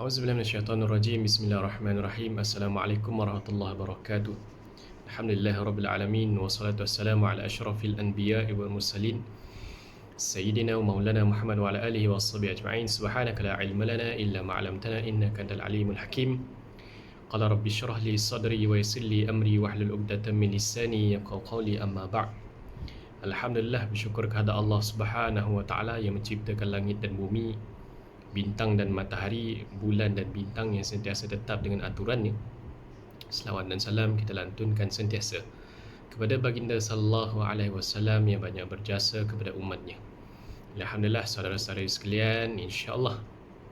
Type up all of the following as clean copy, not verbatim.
Auzubillahi minasyaitonirrajim. Bismillahirrahmanirrahim. Assalamualaikum warahmatullahi wabarakatuh. Alhamdulillahirabbil alamin wassalatu wassalamu ala asyrafil anbiya'i wal mursalin sayyidina wa maulana Muhammad wa ala alihi washabihi ajma'in. Subhanaka la ilma lana illa ma 'allamtana innaka antal alimul hakim. Qala rabbi shrah li sadri wa yassir li amri wahlul 'uqdatam min lisani yafqahu qawli, amma ba'd. Alhamdulillah, bersyukur kepada Allah Subhanahu wa taala yang menciptakan langit dan bumi, bintang dan matahari, bulan dan bintang yang sentiasa tetap dengan aturannya. Selawat dan salam kita lantunkan sentiasa kepada baginda sallallahu alaihi wasallam yang banyak berjasa kepada umatnya. Alhamdulillah, saudara-saudari sekalian, insya-Allah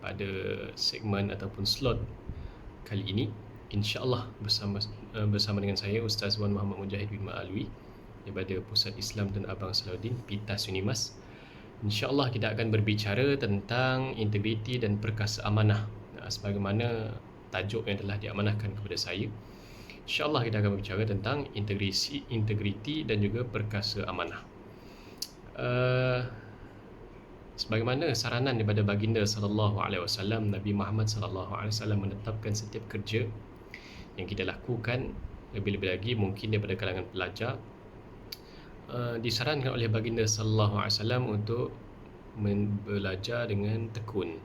pada segmen ataupun slot kali ini, insya-Allah bersama dengan saya Ustaz Wan Muhammad Mujahid bin Ma'alwi daripada Pusat Islam dan Abang Salahuddin, PITAS Unimas. InsyaAllah kita akan berbicara tentang integriti dan perkasa amanah, sebagaimana tajuk yang telah diamanahkan kepada saya. InsyaAllah kita akan berbicara tentang integriti dan juga perkasa amanah. Sebagaimana saranan daripada baginda sallallahu alaihi wasallam, Nabi Muhammad sallallahu alaihi wasallam menetapkan setiap kerja yang kita lakukan, lebih-lebih lagi mungkin daripada kalangan pelajar, disarankan oleh baginda sallallahu alaihi wasallam untuk belajar dengan tekun,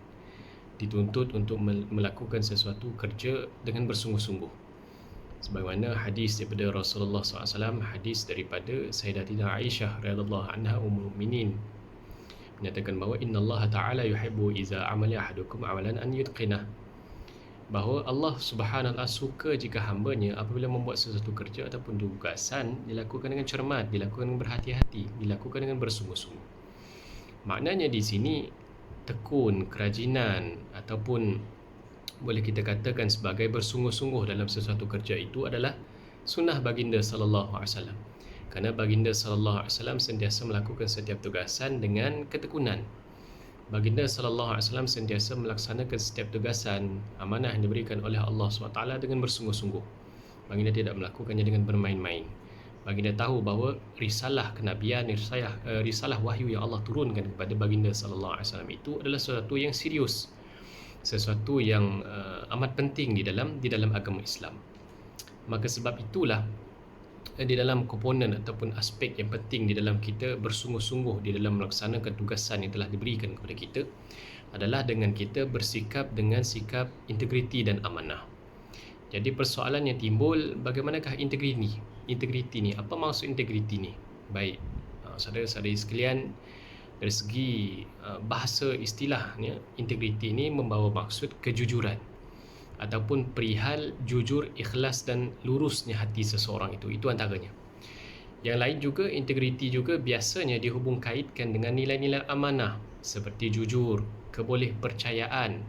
dituntut untuk melakukan sesuatu kerja dengan bersungguh-sungguh. Sebagaimana hadis daripada Rasulullah SAW, hadis daripada Sayyidatina Aisyah radhiyallahu anha ummul mukminin, menyatakan bahawa innallaha ta'ala yuhibbu iza amala ahadukum amalan an yutqinah, bahawa Allah Subhanahu Wa Taala suka jika hamba-Nya apabila membuat sesuatu kerja ataupun tugasan dilakukan dengan cermat, dilakukan dengan berhati-hati, dilakukan dengan bersungguh-sungguh. Maknanya di sini tekun, kerajinan ataupun boleh kita katakan sebagai bersungguh-sungguh dalam sesuatu kerja itu adalah sunnah baginda sallallahu alaihi wasallam. Kerana baginda sallallahu alaihi wasallam sentiasa melakukan setiap tugasan dengan ketekunan. Baginda sallallahu alaihi wasallam sentiasa melaksanakan setiap tugasan amanah yang diberikan oleh Allah SWT dengan bersungguh-sungguh. Baginda tidak melakukannya dengan bermain-main. Baginda tahu bahawa risalah kenabian, risalah wahyu yang Allah turunkan kepada baginda sallallahu alaihi wasallam itu adalah sesuatu yang serius, sesuatu yang amat penting di dalam agama Islam. Maka sebab itulah di dalam komponen ataupun aspek yang penting di dalam kita bersungguh-sungguh di dalam melaksanakan tugasan yang telah diberikan kepada kita adalah dengan kita bersikap dengan sikap integriti dan amanah. Jadi persoalan yang timbul, bagaimanakah integriti ni? Apa maksud integriti ni? Baik, saudara-saudari sekalian, dari segi bahasa istilahnya, integriti ni membawa maksud kejujuran ataupun perihal jujur, ikhlas dan lurusnya hati seseorang itu antaranya. Yang lain juga, integriti juga biasanya dihubung kaitkan dengan nilai-nilai amanah seperti jujur, kebolehpercayaan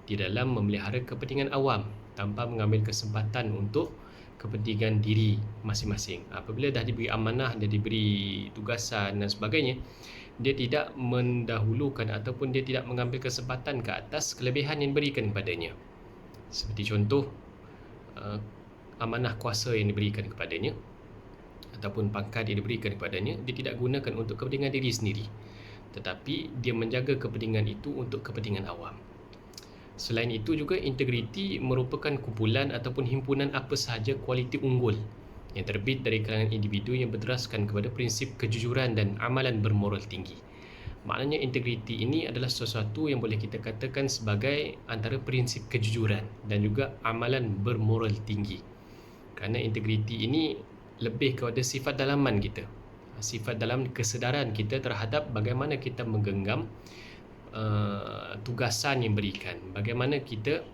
di dalam memelihara kepentingan awam tanpa mengambil kesempatan untuk kepentingan diri masing-masing. Apabila dah diberi amanah, dia diberi tugasan dan sebagainya, dia tidak mendahulukan ataupun dia tidak mengambil kesempatan ke atas kelebihan yang diberikan kepadanya. Seperti contoh, amanah kuasa yang diberikan kepadanya ataupun pangkat yang diberikan kepadanya, dia tidak gunakan untuk kepentingan diri sendiri, tetapi dia menjaga kepentingan itu untuk kepentingan awam. Selain itu juga, integriti merupakan kumpulan ataupun himpunan apa sahaja kualiti unggul yang terbit dari kalangan individu yang berdasarkan kepada prinsip kejujuran dan amalan bermoral tinggi. Maknanya integriti ini adalah sesuatu yang boleh kita katakan sebagai antara prinsip kejujuran dan juga amalan bermoral tinggi. Kerana integriti ini lebih kepada sifat dalaman kita, sifat dalam kesedaran kita terhadap bagaimana kita menggenggam tugasan yang diberikan, bagaimana kita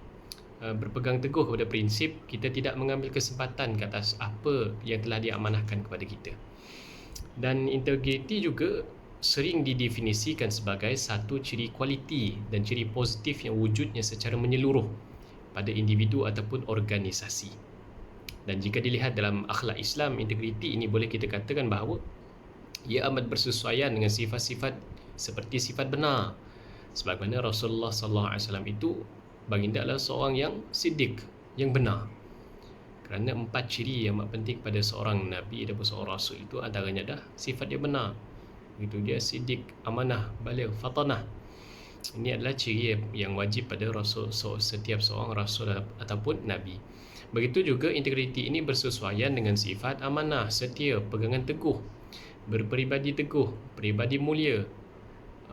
berpegang teguh kepada prinsip, kita tidak mengambil kesempatan ke atas apa yang telah diamanahkan kepada kita. Dan integriti juga sering didefinisikan sebagai satu ciri kualiti dan ciri positif yang wujudnya secara menyeluruh pada individu ataupun organisasi. Dan jika dilihat dalam akhlak Islam, integriti ini boleh kita katakan bahawa ia amat bersesuaian dengan sifat-sifat seperti sifat benar. Sebagaimana Rasulullah SAW itu, baginda adalah seorang yang siddiq, yang benar. Kerana 4 ciri yang amat penting pada seorang Nabi dan seorang Rasul itu antaranya dah sifat dia benar. Itu dia siddiq, amanah, baligh, fatanah. Ini adalah ciri yang wajib pada rasul, setiap seorang rasul ataupun nabi. Begitu juga integriti ini bersesuaian dengan sifat amanah, setia, pegangan teguh, berperibadi teguh, peribadi mulia,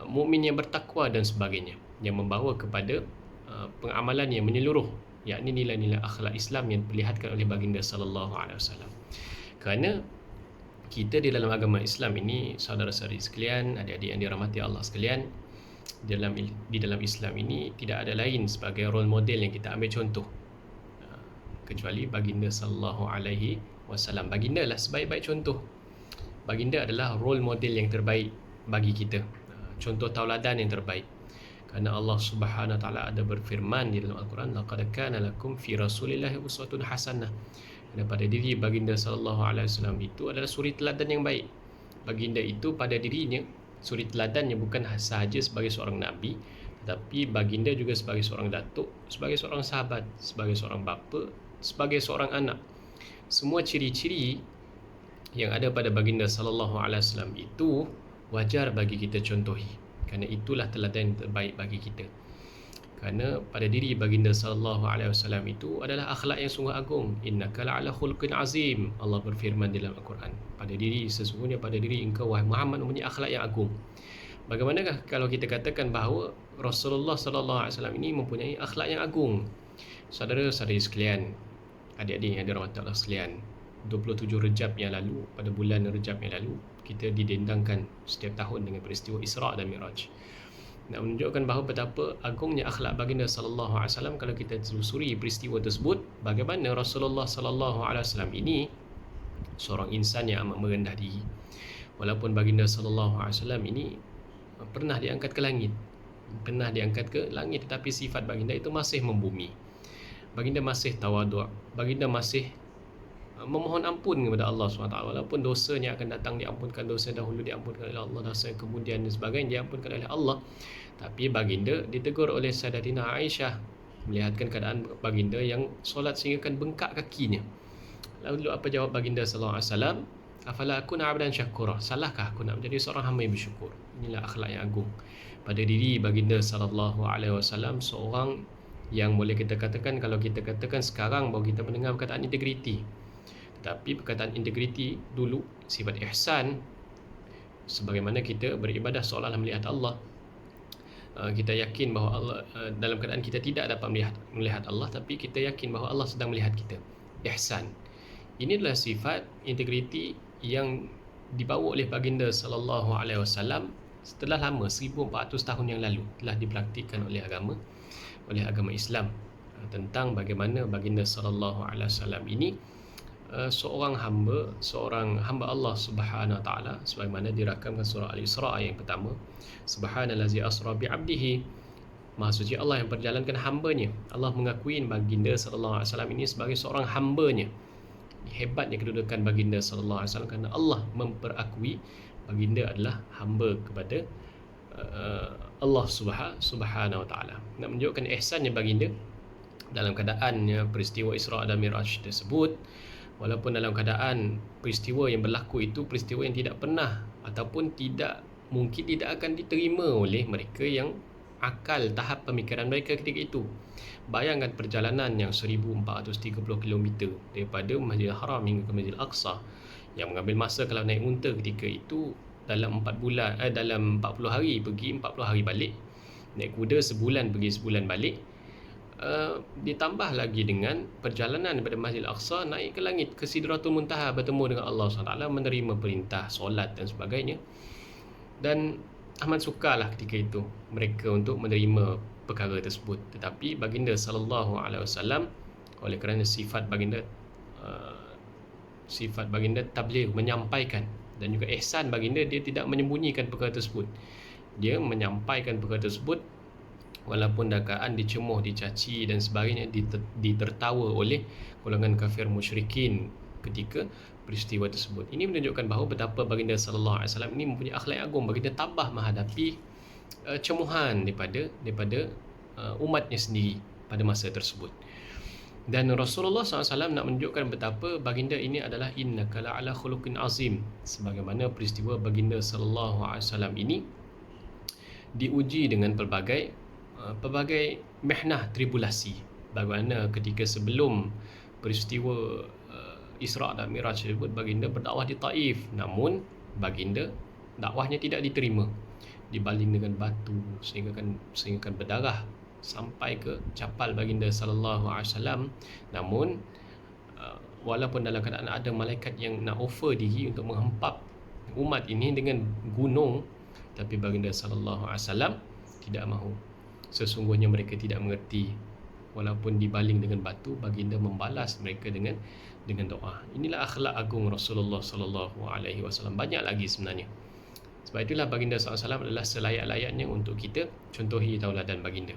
mukmin yang bertakwa dan sebagainya, yang membawa kepada pengamalan yang menyeluruh, yakni nilai-nilai akhlak Islam yang diperlihatkan oleh baginda sallallahu alaihi wasallam. Kerana kita di dalam agama Islam ini, saudara-saudari sekalian, adik-adik yang dirahmati Allah sekalian, di dalam Islam ini tidak ada lain sebagai role model yang kita ambil contoh kecuali baginda sallallahu alaihi wasallam. Baginda lah sebaik-baik contoh. Baginda adalah role model yang terbaik bagi kita, contoh tauladan yang terbaik. Kerana Allah Subhanahu wa taala ada berfirman di dalam Al-Quran, laqad kana lakum fi rasulillahi uswatun hasanah. Dan pada diri baginda sallallahu alaihi wasallam itu adalah suri teladan yang baik. Baginda itu pada dirinya suri teladannya bukan sahaja sebagai seorang nabi, tetapi baginda juga sebagai seorang datuk, sebagai seorang sahabat, sebagai seorang bapa, sebagai seorang anak. Semua ciri-ciri yang ada pada baginda sallallahu alaihi wasallam itu wajar bagi kita contohi, kerana itulah teladan yang terbaik bagi kita. Kerana pada diri baginda sallallahu alaihi wasallam itu adalah akhlak yang sungguh agung. Innaka la'ala khuluqin azim. Allah berfirman dalam Al-Quran, sesungguhnya pada diri engkau wahai Muhammad mempunyai akhlak yang agung. Bagaimanakah kalau kita katakan bahawa Rasulullah sallallahu alaihi wasallam ini mempunyai akhlak yang agung? Saudara-saudari sekalian, adik-adik yang dirahmati Allah sekalian, 27 Rejab yang lalu, pada bulan Rejab yang lalu, kita didendangkan setiap tahun dengan peristiwa Isra' dan Mi'raj. Nak menunjukkan bahawa betapa agungnya akhlak baginda sallallahu alaihi wasallam kalau kita telusuri peristiwa tersebut, bagaimana Rasulullah sallallahu alaihi wasallam ini seorang insan yang amat merendah diri. Walaupun baginda sallallahu alaihi wasallam ini pernah diangkat ke langit, tetapi sifat baginda itu masih membumi. Baginda masih tawaduk, baginda masih memohon ampun kepada Allah SWT. Walaupun dosanya akan datang diampunkan, dosa dahulu diampunkan oleh Allah, dosa kemudian dan sebagainya diampunkan oleh Allah, tapi baginda ditegur oleh Sayyidatina Aisyah, melihatkan keadaan baginda yang solat sehingga kan bengkak kakinya. Lalu apa jawab baginda sallallahu alaihi wasallam? Afala akuna 'abdan syakura? Salahkah aku nak menjadi seorang hamba yang bersyukur? Inilah akhlak yang agung pada diri baginda sallallahu alaihi wasallam, seorang yang boleh kita katakan, kalau kita katakan sekarang bahawa kita mendengar perkataan integriti, tetapi perkataan integriti dulu, sifat ihsan, sebagaimana kita beribadah seolah-olah melihat Allah. Kita yakin bahawa Allah, dalam keadaan kita tidak dapat melihat Allah, tapi kita yakin bahawa Allah sedang melihat kita. Ihsan. Ini adalah sifat integriti yang dibawa oleh baginda sallallahu alaihi wasallam setelah lama, 1400 tahun yang lalu telah dipraktikkan oleh agama Islam, tentang bagaimana baginda sallallahu alaihi wasallam ini seorang hamba Allah Subhanahu wa taala, sebagaimana dirakamkan surah Al-Isra yang pertama, subhanallazi asra bi 'abdihi, Maha suci Allah yang perjalankan hambanya. Allah mengakui baginda sallallahu alaihi wasallam ini sebagai seorang hambanya. Hebatnya kedudukan baginda sallallahu alaihi wasallam kerana Allah memperakui baginda adalah hamba kepada Allah Subhanahu wa taala. Nak menunjukkan ihsannya baginda dalam keadaannya peristiwa Isra' dan Mi'raj tersebut, walaupun dalam keadaan peristiwa yang berlaku itu peristiwa yang tidak pernah ataupun mungkin tidak akan diterima oleh mereka yang akal tahap pemikiran mereka ketika itu. Bayangkan perjalanan yang 1430 km daripada Masjidil Haram hingga ke Masjidil Aqsa, yang mengambil masa kalau naik unta ketika itu dalam 40 hari pergi, 40 hari balik. Naik kuda sebulan pergi sebulan balik. Ditambah lagi dengan perjalanan daripada Masjidil Aqsa naik ke langit, ke Sidratul Muntaha, bertemu dengan Allah SWT, menerima perintah solat dan sebagainya. Dan amat sukarlah ketika itu mereka untuk menerima perkara tersebut. Tetapi baginda sallallahu alaihi wasallam, oleh kerana sifat baginda tabligh, menyampaikan, dan juga ihsan baginda, dia tidak menyembunyikan perkara tersebut. Dia menyampaikan perkara tersebut walaupun dalam dicemuh, dicaci dan sebagainya, ditertawa oleh golongan kafir musyrikin ketika peristiwa tersebut. Ini menunjukkan bahawa betapa baginda sallallahu alaihi wasallam ini mempunyai akhlak yang agung. Baginda tabah menghadapi cemuhan daripada umatnya sendiri pada masa tersebut. Dan Rasulullah SAW nak menunjukkan betapa baginda ini adalah innaka la'ala khuluqin azim, sebagaimana peristiwa baginda sallallahu alaihi wasallam ini diuji dengan pelbagai mihnah, tribulasi. Bagaimana ketika sebelum peristiwa Isra' dan Miraj tersebut, baginda berdakwah di Taif, namun baginda dakwahnya tidak diterima, dibaling dengan batu sehingga berdarah sampai ke capal baginda sallallahu alaihi wasallam. Namun walaupun dalam keadaan ada malaikat yang nak offer diri untuk menghempap umat ini dengan gunung, tapi baginda sallallahu alaihi wasallam tidak mahu. Sesungguhnya mereka tidak mengerti. Walaupun dibaling dengan batu, baginda membalas mereka dengan doa. Inilah akhlak agung Rasulullah sallallahu alaihi wasallam. Banyak lagi sebenarnya. Sebab itulah baginda sallallahu alaihi wasallam adalah selayak-layaknya untuk kita contohi tauladan baginda.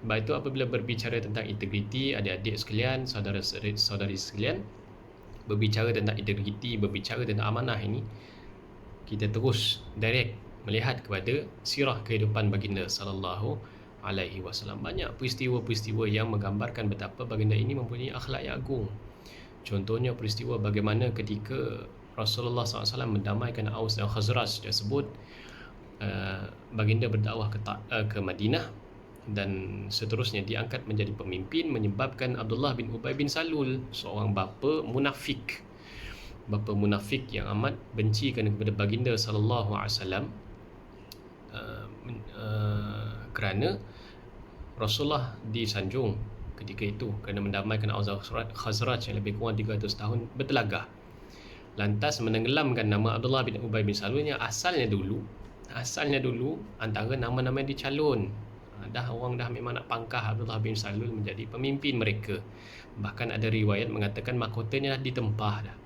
Sebab itu apabila berbicara tentang integriti, adik-adik sekalian, saudara-saudari sekalian, berbicara tentang integriti, berbicara tentang amanah ini, kita terus direct melihat kepada sirah kehidupan baginda sallallahu alaihi wasallam. Banyak peristiwa-peristiwa yang menggambarkan betapa baginda ini mempunyai akhlak yang agung. Contohnya peristiwa bagaimana ketika Rasulullah SAW mendamaikan Aus dan Khazraj tersebut, baginda berdakwah ke Madinah dan seterusnya diangkat menjadi pemimpin, menyebabkan Abdullah bin Ubay bin Salul, seorang bapa munafik yang amat benci kepada baginda sallallahu alaihi wasallam, kerana Rasulullah disanjung ketika itu kerana mendamaikan Aus dan Khazraj yang lebih kurang 300 tahun bertelagah. Lantas menenggelamkan nama Abdullah bin Ubay bin Salul yang asalnya dulu antara nama-nama yang dicalon. Orang dah memang nak pangkah Abdullah bin Salul menjadi pemimpin mereka. Bahkan ada riwayat mengatakan mahkotanya dah ditempah dah.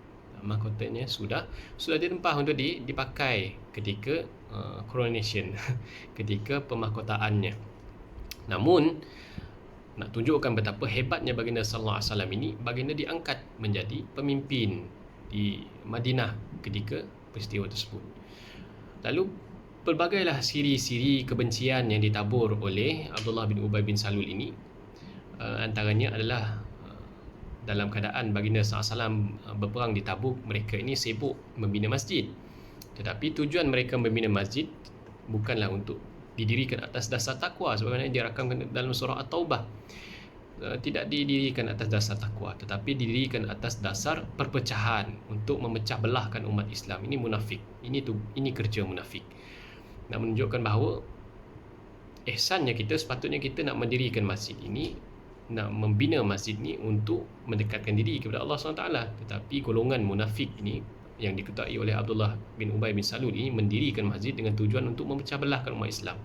Mahkotanya sudah ditempah untuk dipakai ketika coronation, ketika pemahkotaannya. Namun nak tunjukkan betapa hebatnya baginda sallallahu alaihi wasallam ini, baginda diangkat menjadi pemimpin di Madinah ketika peristiwa tersebut. Lalu pelbagailah siri-siri kebencian yang ditabur oleh Abdullah bin Ubay bin Salul ini. Antaranya adalah dalam keadaan baginda sallallahu alaihi wasallam berperang di Tabuk, mereka ini sibuk membina masjid. Tetapi tujuan mereka membina masjid bukanlah untuk didirikan atas dasar takwa sebagaimana yang dirakamkan dalam surah At-Taubah. Tidak didirikan atas dasar takwa, tetapi didirikan atas dasar perpecahan untuk memecah belahkan umat Islam. Ini munafik. Ini kerja munafik. Nak menunjukkan bahawa ihsannya sepatutnya kita nak mendirikan masjid ini, nak membina masjid ini untuk mendekatkan diri kepada Allah SWT. Tetapi golongan munafik ini yang diketuai oleh Abdullah bin Ubay bin Salul ini mendirikan masjid dengan tujuan untuk memecah belahkan umat Islam.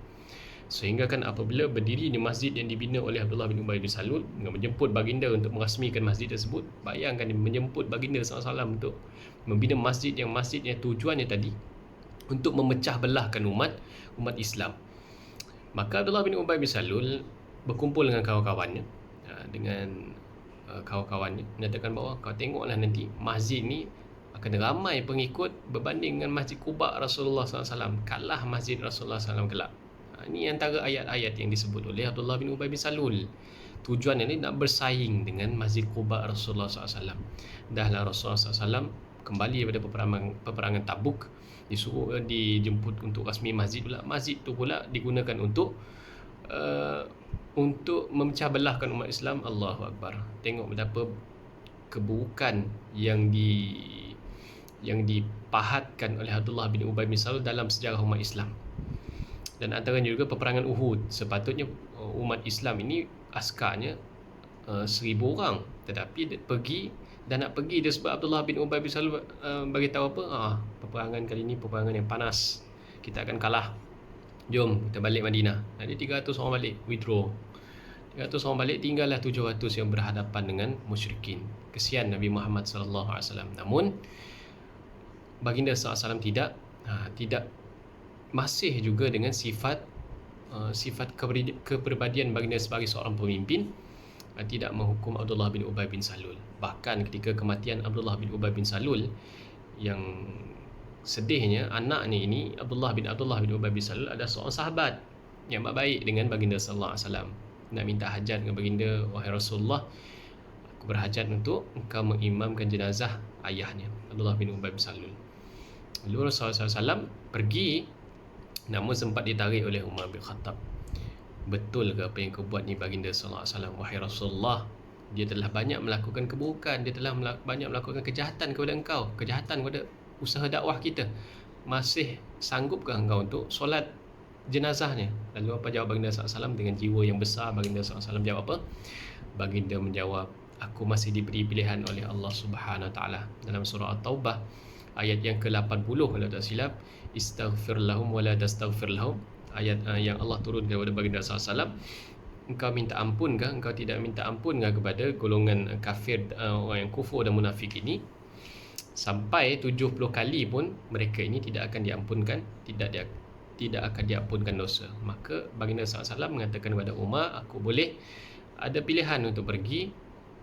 Sehingga kan apabila berdiri di masjid yang dibina oleh Abdullah bin Ubay bin Salul dengan menjemput baginda untuk merasmikan masjid tersebut, bayangkan menjemput baginda SAW untuk membina masjid yang tujuannya tadi untuk memecah belahkan umat Islam. Maka Abdullah bin Ubay bin Salul berkumpul dengan kawan-kawannya, menyatakan bahawa kau tengoklah nanti masjid ni akan ramai pengikut berbanding dengan Masjid Quba Rasulullah SAW. Kalah Masjid Rasulullah SAW kelak. Ini antara ayat-ayat yang disebut oleh Abdullah bin Ubay bin Salul. Tujuan ini nak bersaing dengan Masjid Quba Rasulullah SAW. Dahlah Rasulullah SAW kembali daripada peperangan Tabuk, dijemput untuk rasmi masjid pula. Masjid tu pula digunakan untuk memecah belahkan umat Islam. Allahu Akbar. Tengok betapa keburukan yang dipahatkan oleh Abdullah bin Ubay bin Salul dalam sejarah umat Islam. Dan antaranya juga peperangan Uhud. Sepatutnya umat Islam ini askarnya 1,000 orang, tetapi nak pergi dia sebab Abdullah bin Ubay bin Salul bagi tahu apa? Peperangan kali ini peperangan yang panas. Kita akan kalah. Jom kita balik Madinah. Jadi 300 orang balik, withdraw. 300 orang balik, tinggallah 700 yang berhadapan dengan musyrikin. Kesian Nabi Muhammad sallallahu alaihi wasallam. Namun baginda sallallahu alaihi wasallam tidak masih juga dengan sifat kepribadian baginda sebagai seorang pemimpin, tidak menghukum Abdullah bin Ubay bin Salul. Bahkan ketika kematian Abdullah bin Ubay bin Salul, yang sedihnya anaknya ini Abdullah bin Ubay bin Salul ada seorang sahabat yang baik dengan baginda sallallahu alaihi wasallam. Nak minta hajat dengan baginda, wahai Rasulullah, aku berhajat untuk engkau mengimamkan jenazah ayahnya, Abdullah bin Ubay bin Salul. Lalu Rasulullah SAW pergi namun sempat ditarik oleh Umar bin Khattab. Betul ke apa yang kau buat ni baginda sallallahu alaihi wasallam? Wahai Rasulullah, dia telah banyak melakukan keburukan, dia telah banyak melakukan kejahatan kepada engkau, kejahatan kepada usaha dakwah kita. Masih sanggupkah engkau untuk solat jenazahnya? Lalu apa jawab baginda sallallahu alaihi wasallam dengan jiwa yang besar? Baginda sallallahu alaihi wasallam jawab apa? Baginda menjawab, aku masih diberi pilihan oleh Allah Subhanahu wa taala. Dalam surah At-Taubah ayat yang ke-80 kalau tak silap, istaghfir lahum wala tastaghfir lahum, ayat yang Allah turunkan kepada baginda sallallahu alaihi wasallam. Engkau minta ampun ke? Engkau tidak minta ampun ke kepada golongan kafir, orang yang kufur dan munafik ini? Sampai 70 kali pun mereka ini tidak akan diampunkan, tidak akan diampunkan dosa. Maka baginda sallallahu alaihi wasallam mengatakan kepada Umar, aku boleh ada pilihan untuk pergi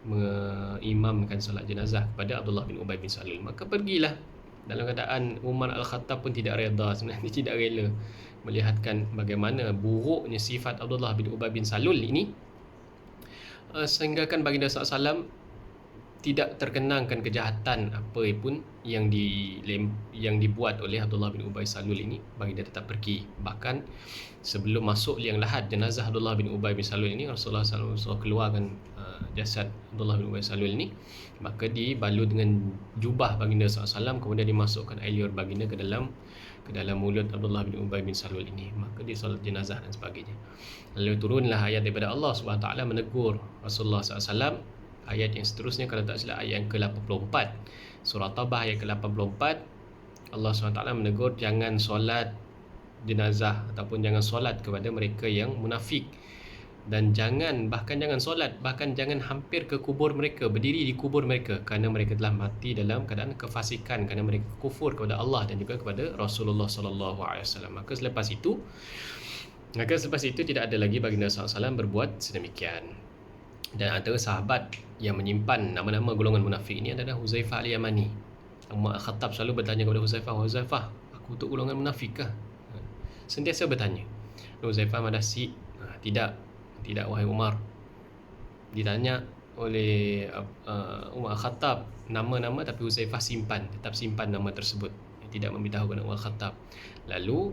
mengimamkan solat jenazah kepada Abdullah bin Ubay bin Salul. Maka pergilah. Dalam keadaan Umar Al-Khattab pun tidak reda, sebenarnya tidak rela melihatkan bagaimana buruknya sifat Abdullah bin Ubay bin Salul ini, sehingga kan baginda sallallahu alaihi wasallam tidak terkenangkan kejahatan apa pun yang dibuat oleh Abdullah bin Ubay Salul ini. Baginda tetap pergi. Bahkan sebelum masuk liang lahat jenazah Abdullah bin Ubay bin Salul ini, Rasulullah SAW keluarkan jasad Abdullah bin Ubay Salul ini, maka dibalut dengan jubah baginda SAW, kemudian dimasukkan air liur baginda ke dalam mulut Abdullah bin Ubay bin Salul ini. Maka dia solat jenazah dan sebagainya. Lalu turunlah ayat daripada Allah SWT menegur Rasulullah SAW. Ayat yang seterusnya kalau tak silap ayat yang ke-84, surah Taubah ayat ke-84, Allah SWT menegur jangan solat jenazah ataupun jangan solat kepada mereka yang munafik, dan bahkan jangan solat, bahkan jangan hampir ke kubur mereka, berdiri di kubur mereka, kerana mereka telah mati dalam keadaan kefasikan, kerana mereka kufur kepada Allah dan juga kepada Rasulullah SAW. Maka selepas itu tidak ada lagi baginda SAW berbuat sedemikian. Dan antara sahabat yang menyimpan nama-nama golongan munafik ini adalah Huzaifah Al-Yamani. Umar Al-Khattab selalu bertanya kepada Huzaifah, aku untuk golongan munafik kah? Sentiasa bertanya. Huzaifah madasi, tidak wahai Umar. Ditanya oleh Umar Al-Khattab nama-nama, tapi Huzaifah tetap simpan nama tersebut, tidak memberitahu kepada Umar Al-Khattab. Lalu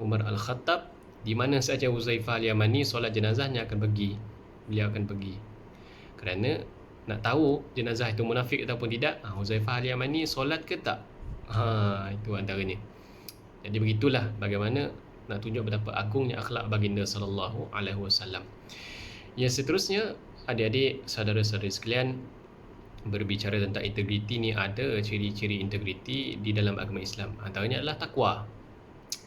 Umar Al-Khattab, di mana saja Huzaifah Al-Yamani solat jenazahnya beliau akan pergi. Kerana nak tahu jenazah itu munafik ataupun tidak, Huzaifah Al-Yamani solat ke tak? Itu antaranya. Jadi begitulah bagaimana nak tunjuk betapa agungnya akhlak baginda sallallahu alaihi wasallam. Yang seterusnya, adik-adik, saudara-saudari sekalian, berbicara tentang integriti ni, ada ciri-ciri integriti di dalam agama Islam. Antaranya adalah takwa.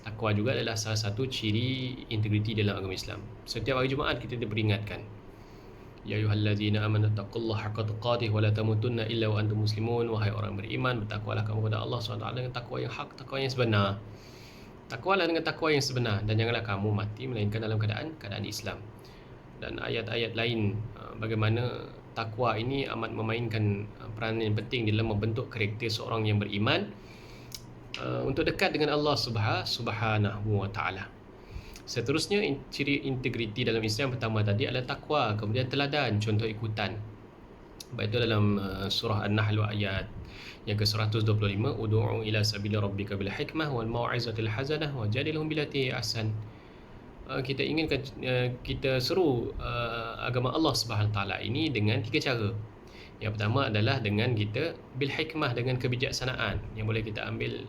Takwa juga adalah salah satu ciri integriti dalam agama Islam. Setiap hari Jumaat kita diperingatkan, ya ayyuhallazina amanu taqullaha haqqa tuqatih wa la tamutunna illa wa antum muslimun. Wahai orang beriman, bertakwalah kamu kepada Allah SWT dengan takwa yang hak, takwa yang sebenar. Takwalah dengan takwa yang sebenar, dan janganlah kamu mati melainkan dalam keadaan Islam. Dan ayat-ayat lain bagaimana takwa ini amat memainkan peranan yang penting dalam membentuk karakter seorang yang beriman untuk dekat dengan Allah Subhanahu wa taala. Seterusnya, ciri integriti dalam Islam pertama tadi adalah takwa, kemudian teladan, contoh ikutan. Baik itu dalam surah An-Nahl ayat yang ke-125, ud'u ila sabili rabbika bil hikmah wal mau'izatil hasanah wajadilhum billati ahsan. Kita inginkan kita seru agama Allah Subhanahu wa taala ini dengan 3 cara. Yang pertama adalah dengan kita bil hikmah, dengan kebijaksanaan. Yang boleh kita ambil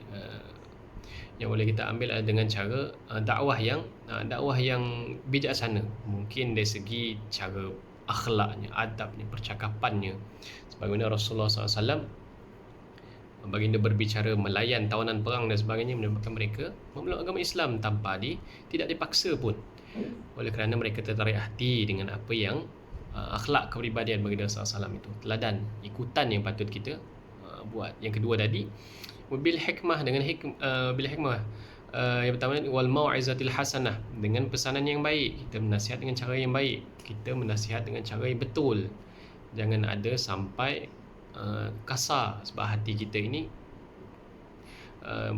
adalah dengan cara dakwah yang bijaksana. Mungkin dari segi cara akhlaknya, adabnya, percakapannya, sebagaimana Rasulullah SAW baginda berbicara melayan tawanan perang dan sebagainya, menyebabkan mereka memeluk agama Islam tanpa tidak dipaksa pun, oleh kerana mereka tertarik hati dengan apa yang akhlak kepribadian baginda SAW itu, teladan, ikutan yang patut kita buat. Yang kedua tadi bil hikmah, dengan bil hikmah, yang pertama wal mau'izatil hasanah, dengan pesanan yang baik. Kita menasihat dengan cara yang baik, kita menasihat dengan cara yang betul. Jangan ada sampai kasar, sebab hati kita ini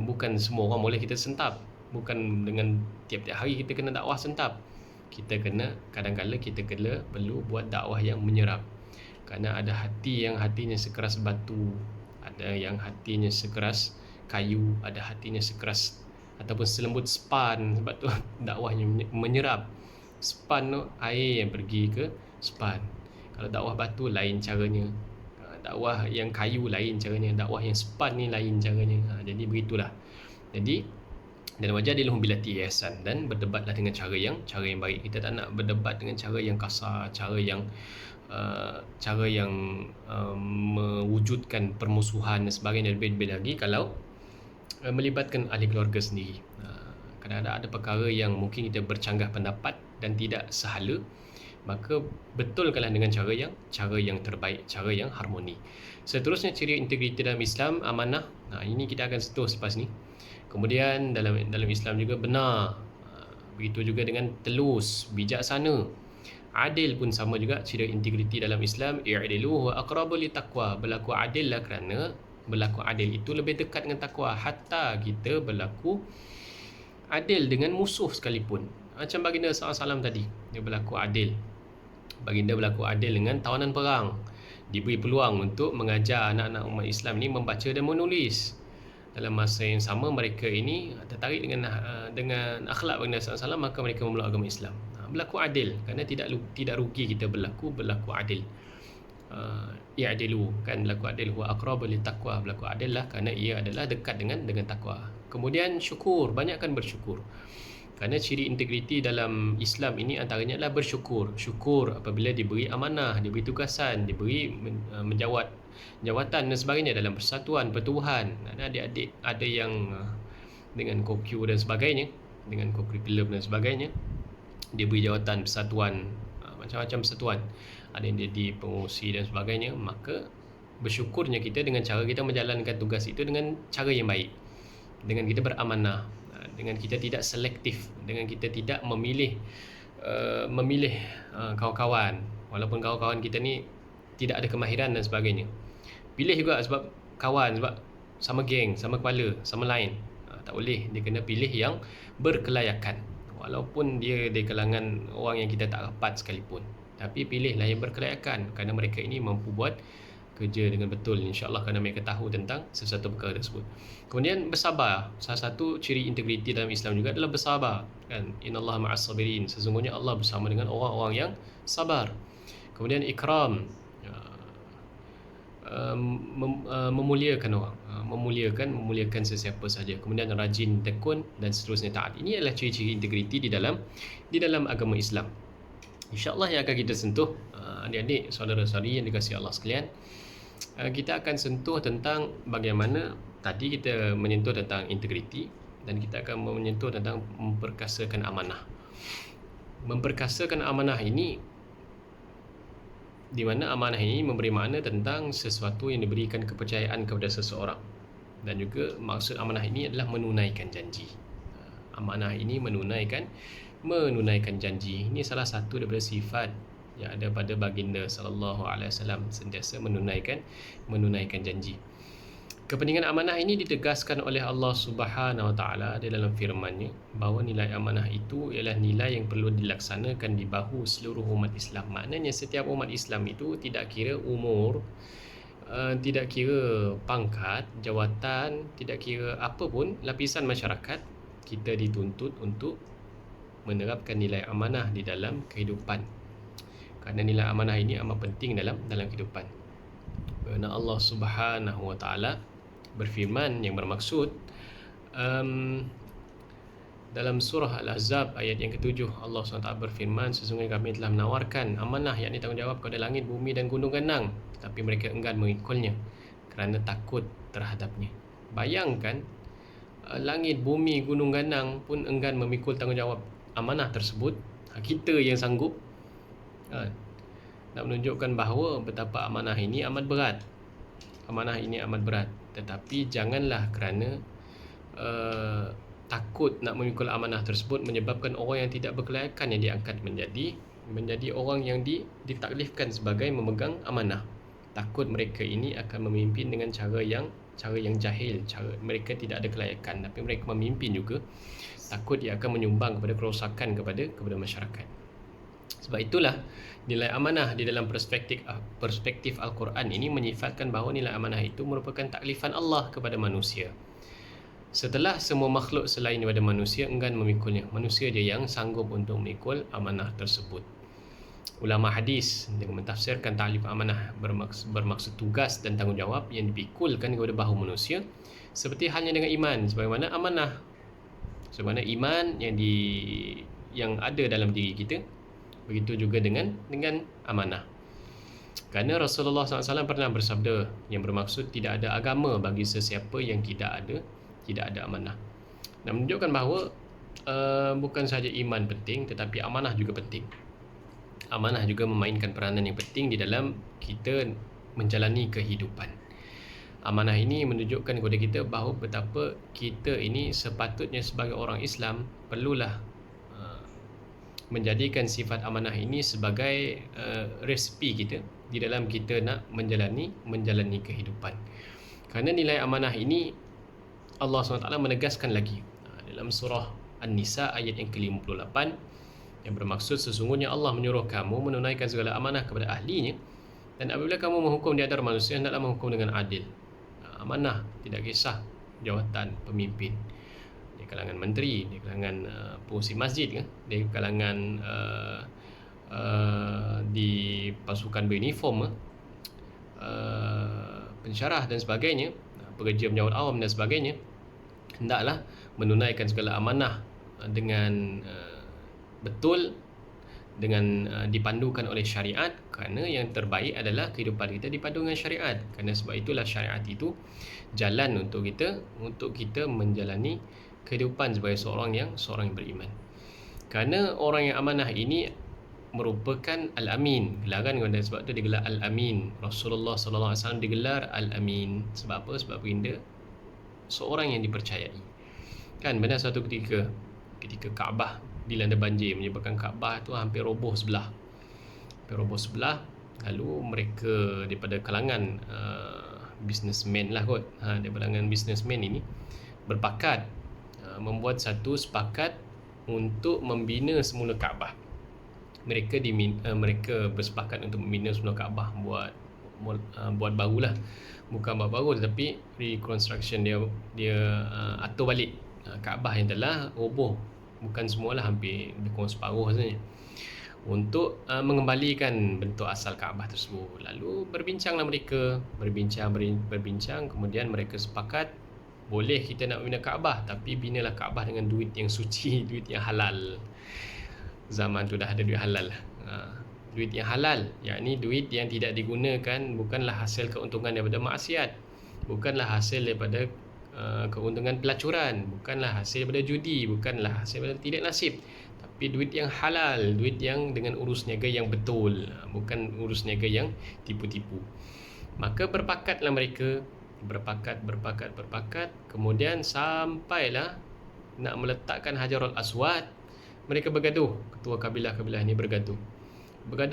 bukan semua orang boleh kita sentap. Bukan dengan tiap-tiap hari kita kena dakwah sentap. Kadang-kadang kita perlu buat dakwah yang menyerap. Kerana ada hati yang hatinya sekeras batu, ada yang hatinya sekeras kayu, ada hatinya sekeras ataupun selembut span. Sebab tu dakwahnya menyerap. Span tu air yang pergi ke span. Kalau dakwah batu lain caranya, dakwah yang kayu lain caranya, dakwah yang span ni lain caranya. Jadi begitulah. Jadi dan wajar dia membelati ihsan dan berdebatlah dengan cara yang baik. Kita tak nak berdebat dengan cara yang kasar, cara yang mewujudkan permusuhan dan sebagainya. Lebih-lebih lagi kalau melibatkan ahli keluarga sendiri. Kadang-kadang ada perkara yang mungkin kita bercanggah pendapat dan tidak sehala, maka betulkanlah dengan cara yang terbaik, cara yang harmoni. Seterusnya, ciri integriti dalam Islam, amanah. Ini kita akan sentuh selepas ni. Kemudian dalam Islam juga benar. Begitu juga dengan telus, bijaksana. Adil pun sama juga ciri integriti dalam Islam. I'dilu wa aqrabu litaqwa. Berlaku adil lah kerana berlaku adil itu lebih dekat dengan takwa. Hatta kita berlaku adil dengan musuh sekalipun. Macam baginda SAW tadi, dia berlaku adil. Baginda berlaku adil dengan tawanan perang. Diberi peluang untuk mengajar anak-anak umat Islam ni membaca dan menulis. Dalam masa yang sama, mereka ini tertarik dengan akhlak baginda SAW, maka mereka memeluk agama Islam. Berlaku adil, kerana tidak rugi kita berlaku adil. I'dilu, kan, berlaku adil, huwa aqrabu litaqwa. Berlaku adil lah kerana ia adalah dekat dengan takwa. Kemudian syukur, banyakkan bersyukur. Kerana ciri integriti dalam Islam ini antaranya adalah bersyukur. Syukur apabila diberi amanah, diberi tugasan, diberi menjawat jawatan dan sebagainya dalam persatuan, pertubuhan. Adik-adik ada yang dengan kokyu dan sebagainya, dengan kokurikulum dan sebagainya, diberi jawatan persatuan, macam-macam persatuan. Ada yang jadi pengurusi dan sebagainya. Maka bersyukurnya kita dengan cara kita menjalankan tugas itu dengan cara yang baik, dengan kita beramanah, dengan kita tidak selektif, dengan kita tidak memilih kawan-kawan, walaupun kawan-kawan kita ni tidak ada kemahiran dan sebagainya. Pilih juga sebab kawan, sebab sama geng, sama kepala, sama line. Tak boleh, dia kena pilih yang berkelayakan, walaupun dia dari kalangan orang yang kita tak rapat sekalipun. Tapi pilihlah yang berkelayakan, kerana mereka ini mampu buat kerja dengan betul, insya-Allah, kerana mereka tahu tentang sesuatu perkara tersebut. Kemudian bersabar. Salah satu ciri integriti dalam Islam juga adalah bersabar, kan? Innallaha ma'as sabirin. Sesungguhnya Allah bersama dengan orang-orang yang sabar. Kemudian ikram, memuliakan orang, memuliakan sesiapa saja. Kemudian rajin, tekun dan seterusnya, taat. Ini adalah ciri-ciri integriti di dalam agama Islam. InsyaAllah yang akan kita sentuh, adik-adik, saudara-saudari yang dikasihi Allah sekalian. Kita akan sentuh tentang bagaimana tadi kita menyentuh tentang integriti, dan kita akan menyentuh tentang memperkasakan amanah. Memperkasakan amanah ini, di mana amanah ini memberi makna tentang sesuatu yang diberikan kepercayaan kepada seseorang, dan juga maksud amanah ini adalah menunaikan janji. Amanah ini menunaikan janji. Ini salah satu daripada sifat yang ada pada baginda sallallahu alaihi wasallam, sentiasa menunaikan janji. Kepentingan amanah ini ditegaskan oleh Allah Subhanahu wa taala di dalam firman-Nya, bahawa nilai amanah itu ialah nilai yang perlu dilaksanakan di bahu seluruh umat Islam. Maknanya setiap umat Islam itu, tidak kira umur, tidak kira pangkat, jawatan, tidak kira apa pun lapisan masyarakat, kita dituntut untuk menerapkan nilai amanah di dalam kehidupan. Kerana nilai amanah ini amat penting dalam kehidupan. Kerana Allah Subhanahu wa taala berfirman yang bermaksud dalam surah Al-Ahzab ayat yang ke-7, Allah SWT berfirman, sesungguhnya kami telah menawarkan amanah, yakni tanggungjawab kepada langit, bumi dan gunung ganang, tapi mereka enggan mengikulnya kerana takut terhadapnya. Bayangkan, langit, bumi, gunung ganang pun enggan memikul tanggungjawab amanah tersebut. Kita yang sanggup, nak menunjukkan bahawa betapa amanah ini amat berat. Amanah ini amat berat. Tetapi janganlah kerana takut nak memikul amanah tersebut menyebabkan orang yang tidak berkelayakan yang diangkat menjadi orang yang ditaklifkan sebagai memegang amanah. Takut mereka ini akan memimpin dengan cara yang jahil, cara mereka tidak ada kelayakan, tapi mereka memimpin juga. Takut ia akan menyumbang kepada kerosakan kepada masyarakat. Sebab itulah nilai amanah di dalam perspektif Al-Quran ini menyifatkan bahawa nilai amanah itu merupakan taklifan Allah kepada manusia. Setelah semua makhluk selain daripada manusia enggan memikulnya, manusia dia yang sanggup untuk memikul amanah tersebut. Ulama hadis dengan mentafsirkan ta'rif amanah bermaksud tugas dan tanggungjawab yang dipikulkan kepada bahu manusia seperti halnya dengan iman, sebagaimana amanah, sebagaimana iman yang ada dalam diri kita, begitu juga dengan amanah. Kerana Rasulullah SAW pernah bersabda yang bermaksud tidak ada agama bagi sesiapa yang tidak ada amanah. Dan menunjukkan bahawa bukan sahaja iman penting, tetapi amanah juga penting. Amanah juga memainkan peranan yang penting di dalam kita menjalani kehidupan. Amanah ini menunjukkan kepada kita bahawa betapa kita ini sepatutnya sebagai orang Islam perlulah menjadikan sifat amanah ini sebagai resipi kita di dalam kita nak menjalani kehidupan. Kerana nilai amanah ini Allah SWT menegaskan lagi dalam surah An-Nisa ayat yang ke-58 yang bermaksud sesungguhnya Allah menyuruh kamu menunaikan segala amanah kepada ahlinya, dan apabila kamu menghukum di antara manusia hendaklah menghukum dengan adil. Amanah tidak kisah jawatan pemimpin, di kalangan menteri, di kalangan pengurusi masjid, di kalangan di pasukan beruniform, pensyarah dan sebagainya, pekerja penyawat awam dan sebagainya, hendaklah menunaikan segala amanah dengan betul, dengan dipandukan oleh syariat, kerana yang terbaik adalah kehidupan kita dipandu dengan syariat. Kerana sebab itulah syariat itu jalan untuk kita menjalani kehidupan sebagai seorang yang beriman. Kerana orang yang amanah ini merupakan Al-Amin. Gelaran kepada sebab itu digelar Al-Amin. Rasulullah SAW digelar Al-Amin. Sebab apa? Sebab baginda seorang yang dipercayai. Kan benar suatu ketika Kaabah dilanda banjir, menyebabkan Kaabah tu hampir roboh sebelah. Lalu mereka daripada kalangan businessman lah kot, daripada kalangan businessman ini berpakat membuat satu sepakat untuk membina semula Kaabah. Mereka bersepakat untuk membina semula Kaabah, buat barulah, bukan buat baru tetapi reconstruction, dia atur balik Kaabah yang telah roboh, bukan semualah, hampir lebih kurang separuh saja, untuk mengembalikan bentuk asal Kaabah tersebut. Lalu berbincanglah mereka, berbincang, kemudian mereka sepakat boleh kita nak bina Kaabah, tapi binalah Kaabah dengan duit yang suci, duit yang halal. Zaman tu dah ada duit halal. Duit yang halal, yakni duit yang tidak digunakan, bukanlah hasil keuntungan daripada maksiat, bukanlah hasil daripada keuntungan pelacuran, bukanlah hasil daripada judi, bukanlah hasil daripada tidak nasib, tapi duit yang halal, duit yang dengan urus niaga yang betul, bukan urus niaga yang tipu-tipu. Maka berpakatlah mereka, berpakat, kemudian sampailah nak meletakkan Hajarul Aswad. Mereka bergaduh, ketua kabilah-kabilah ini bergaduh,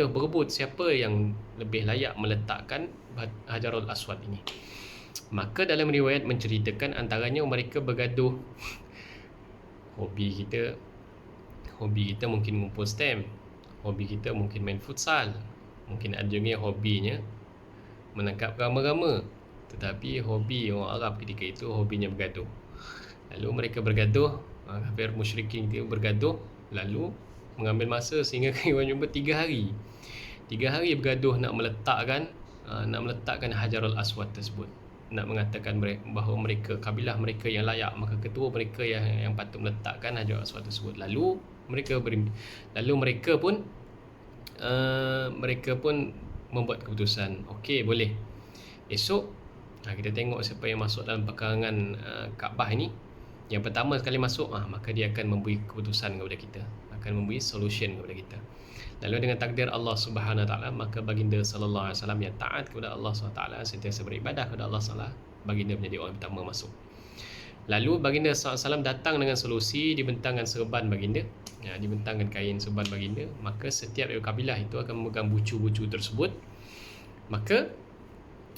berebut siapa yang lebih layak meletakkan Hajarul Aswad ini. Maka dalam riwayat menceritakan antaranya mereka bergaduh. Hobi kita mungkin ngumpul stamp, hobi kita mungkin main futsal, mungkin ada juga hobinya menangkap rama-rama, tetapi hobi orang Arab ketika itu hobinya bergaduh. Lalu mereka bergaduh, kafir musyrikin itu bergaduh, lalu mengambil masa sehingga kira jumpa 3 hari. 3 hari bergaduh nak meletakkan Hajarul Aswad tersebut, nak mengatakan bahawa mereka, kabilah mereka yang layak, maka ketua mereka yang patut meletakkan Hajarul Aswad tersebut. Lalu mereka pun membuat keputusan, okey, boleh. Esok kita tengok siapa yang masuk dalam perkarangan Kaabah ini. Yang pertama sekali masuk, maka dia akan memberi keputusan kepada kita, akan memberi solution kepada kita. Lalu dengan takdir Allah Subhanahu Wa Taala, maka baginda sallallahu alaihi wasallam yang taat kepada Allah Subhanahu Wa Taala, sentiasa beribadah kepada Allah Subhanahu, baginda menjadi orang pertama masuk. Lalu baginda sallallahu alaihi wasallam datang dengan solusi, dibentangkan serban baginda, dibentangkan kain serban baginda. Maka setiap kabilah itu akan memegang bucu-bucu tersebut. Maka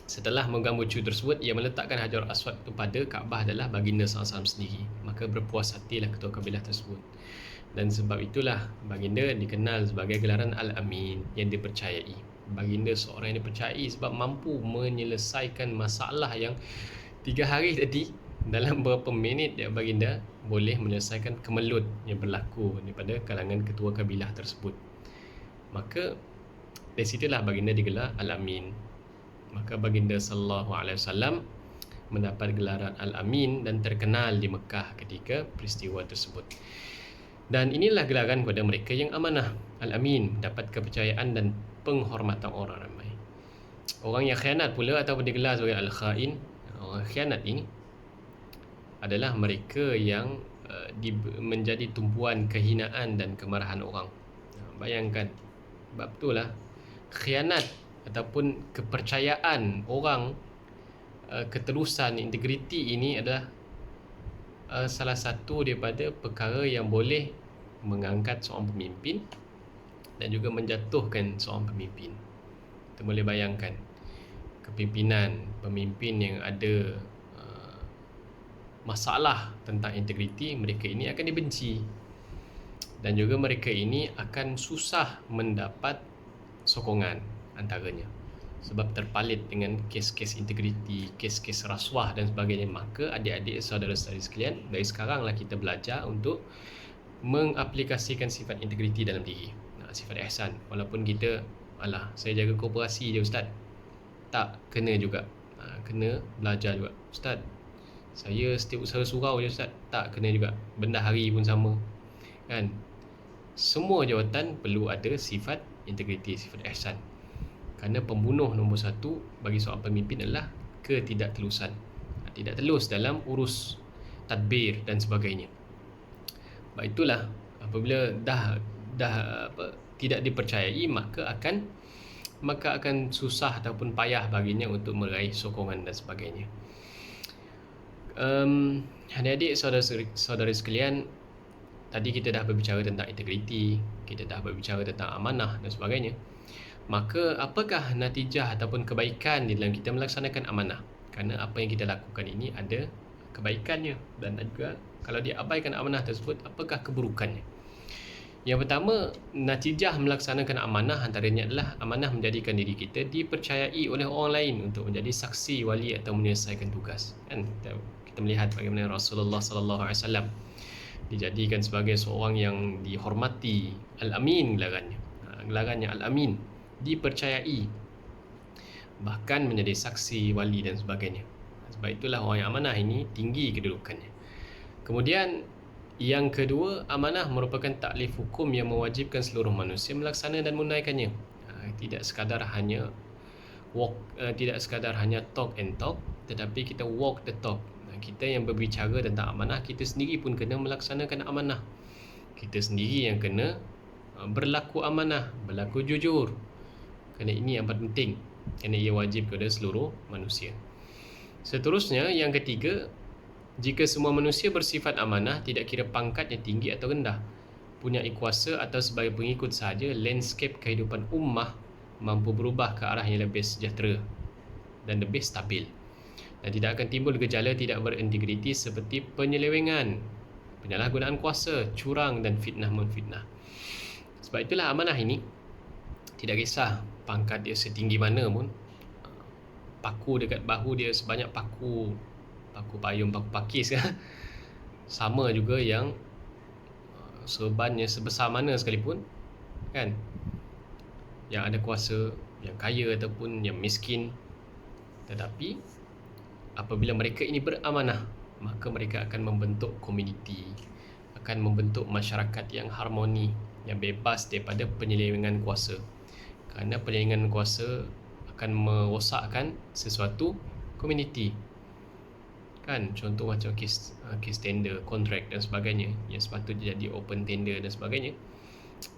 setelah memegang bucu tersebut, ia meletakkan Hajarul Aswad itu pada Kaabah adalah baginda sallallahu alaihi wasallam sendiri. Maka berpuas hatilah ketua kabilah tersebut. Dan sebab itulah baginda dikenal sebagai gelaran Al-Amin, yang dipercayai. Baginda seorang yang dipercayai sebab mampu menyelesaikan masalah yang 3 hari tadi dalam berapa minit ya baginda boleh menyelesaikan kemelut yang berlaku daripada kalangan ketua kabilah tersebut. Maka dari situlah baginda digelar Al-Amin. Maka baginda sallallahu alaihi wasallam mendapat gelaran Al-Amin dan terkenal di Mekah ketika peristiwa tersebut. Dan inilah gelaran kepada mereka yang amanah. Al-Amin dapat kepercayaan dan penghormatan orang ramai. Orang yang khianat pula ataupun digelar sebagai Al-Khain, orang khianat ini adalah mereka yang menjadi tumpuan kehinaan dan kemarahan orang. Bayangkan, sebab itulah khianat ataupun kepercayaan orang, keterusan, integriti ini adalah salah satu daripada perkara yang boleh mengangkat seorang pemimpin dan juga menjatuhkan seorang pemimpin. Kita boleh bayangkan kepimpinan, pemimpin yang ada masalah tentang integriti, mereka ini akan dibenci dan juga mereka ini akan susah mendapat sokongan antaranya sebab terpalit dengan kes-kes integriti, kes-kes rasuah dan sebagainya. Maka adik-adik saudara-saudari sekalian, dari sekaranglah kita belajar untuk mengaplikasikan sifat integriti dalam diri, sifat ihsan. Walaupun kita, saya jaga koperasi je ustaz, tak, kena juga, kena belajar juga. Ustaz, saya setiap usaha surau je ustaz, tak, kena juga. Bendahari pun sama, kan? Semua jawatan perlu ada sifat integriti, sifat ihsan. Kerana pembunuh nombor satu bagi seorang pemimpin adalah ketidaktelusan. Tidak telus dalam urus tadbir dan sebagainya. Sebab itulah apabila dah tidak dipercayai, maka akan susah ataupun payah baginya untuk meraih sokongan dan sebagainya. Adik-adik saudara-saudari sekalian, tadi kita dah berbicara tentang integriti, kita dah berbicara tentang amanah dan sebagainya. Maka apakah natijah ataupun kebaikan di dalam kita melaksanakan amanah? Kerana apa yang kita lakukan ini ada kebaikannya, dan juga kalau dia abaikan amanah tersebut, apakah keburukannya? Yang pertama, natijah melaksanakan amanah antaranya adalah amanah menjadikan diri kita dipercayai oleh orang lain untuk menjadi saksi, wali atau menyelesaikan tugas. Kan kita melihat bagaimana Rasulullah sallallahu alaihi wasallam dijadikan sebagai seorang yang dihormati, Al-Amin gelarannya Al-Amin, dipercayai, bahkan menjadi saksi, wali dan sebagainya. Sebab itulah orang yang amanah ini tinggi kedudukannya. Kemudian yang kedua, amanah merupakan taklif hukum yang mewajibkan seluruh manusia melaksana dan menunaikannya. Tidak sekadar hanya talk and talk, tetapi kita walk the talk. Kita yang berbicara tentang amanah, kita sendiri pun kena melaksanakan amanah. Kita sendiri yang kena berlaku amanah, berlaku jujur. Kerana ini yang paling penting, kerana ia wajib kepada seluruh manusia. Seterusnya, yang ketiga, jika semua manusia bersifat amanah, tidak kira pangkatnya tinggi atau rendah, punya kuasa atau sebagai pengikut sahaja, landscape kehidupan ummah mampu berubah ke arah yang lebih sejahtera dan lebih stabil, dan tidak akan timbul gejala tidak berintegriti seperti penyelewengan, penyalahgunaan kuasa, curang dan fitnah memfitnah. Sebab itulah amanah ini tidak kisah pangkat dia setinggi mana pun, paku dekat bahu dia sebanyak paku payung, paku pakis kan, sama juga yang serbannya sebesar mana sekalipun, kan, yang ada kuasa, yang kaya ataupun yang miskin. Tetapi apabila mereka ini beramanah, maka mereka akan membentuk komuniti, akan membentuk masyarakat yang harmoni, yang bebas daripada penyelewengan kuasa. Kerana penyelewengan kuasa akan merosakkan sesuatu komuniti, kan. Contoh macam kes tender, kontrak dan sebagainya, yang sepatutnya jadi open tender dan sebagainya,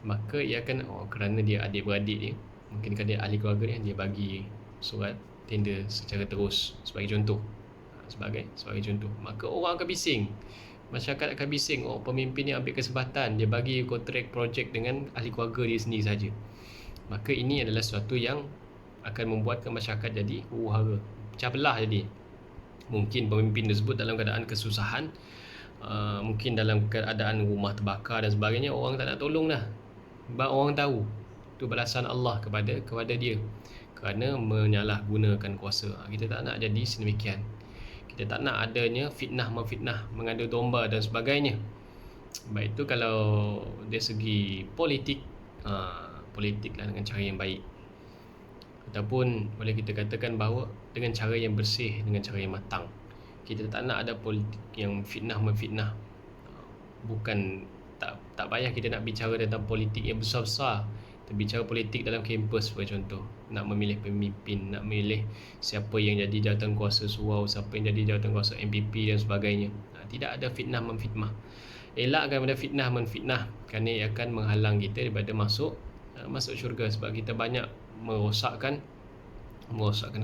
maka ia akan, kerana dia adik-beradik dia, mungkin kan dia ahli keluarga dia bagi surat tender secara terus, sebagai contoh, maka orang akan bising, masyarakat akan bising, pemimpin ni ambil kesempatan, dia bagi kontrak projek dengan ahli keluarga dia sendiri saja. Maka ini adalah sesuatu yang akan membuatkan masyarakat jadi huru-hara, pecah belah jadi. Mungkin pemimpin tersebut dalam keadaan kesusahan, mungkin dalam keadaan rumah terbakar dan sebagainya, orang tak nak tolong dah, sebab orang tahu itu balasan Allah kepada dia kerana menyalahgunakan kuasa. Kita tak nak jadi sedemikian. Kita tak nak adanya fitnah memfitnah, mengadu domba dan sebagainya. Baik itu kalau dari segi politik, politik lah dengan cara yang baik, ataupun boleh kita katakan bahawa dengan cara yang bersih, dengan cara yang matang. Kita tak nak ada politik yang fitnah memfitnah. Bukan tak payah kita nak bicara tentang politik yang besar-besar. Kita bicara politik dalam kampus sebagai contoh. Nak memilih pemimpin, nak memilih siapa yang jadi jawatan kuasa surau, siapa yang jadi jawatan kuasa MPP dan sebagainya. Tidak ada fitnah memfitnah. Elakkan pada fitnah memfitnah, kerana ia akan menghalang kita daripada masuk syurga, sebab kita banyak merosakkan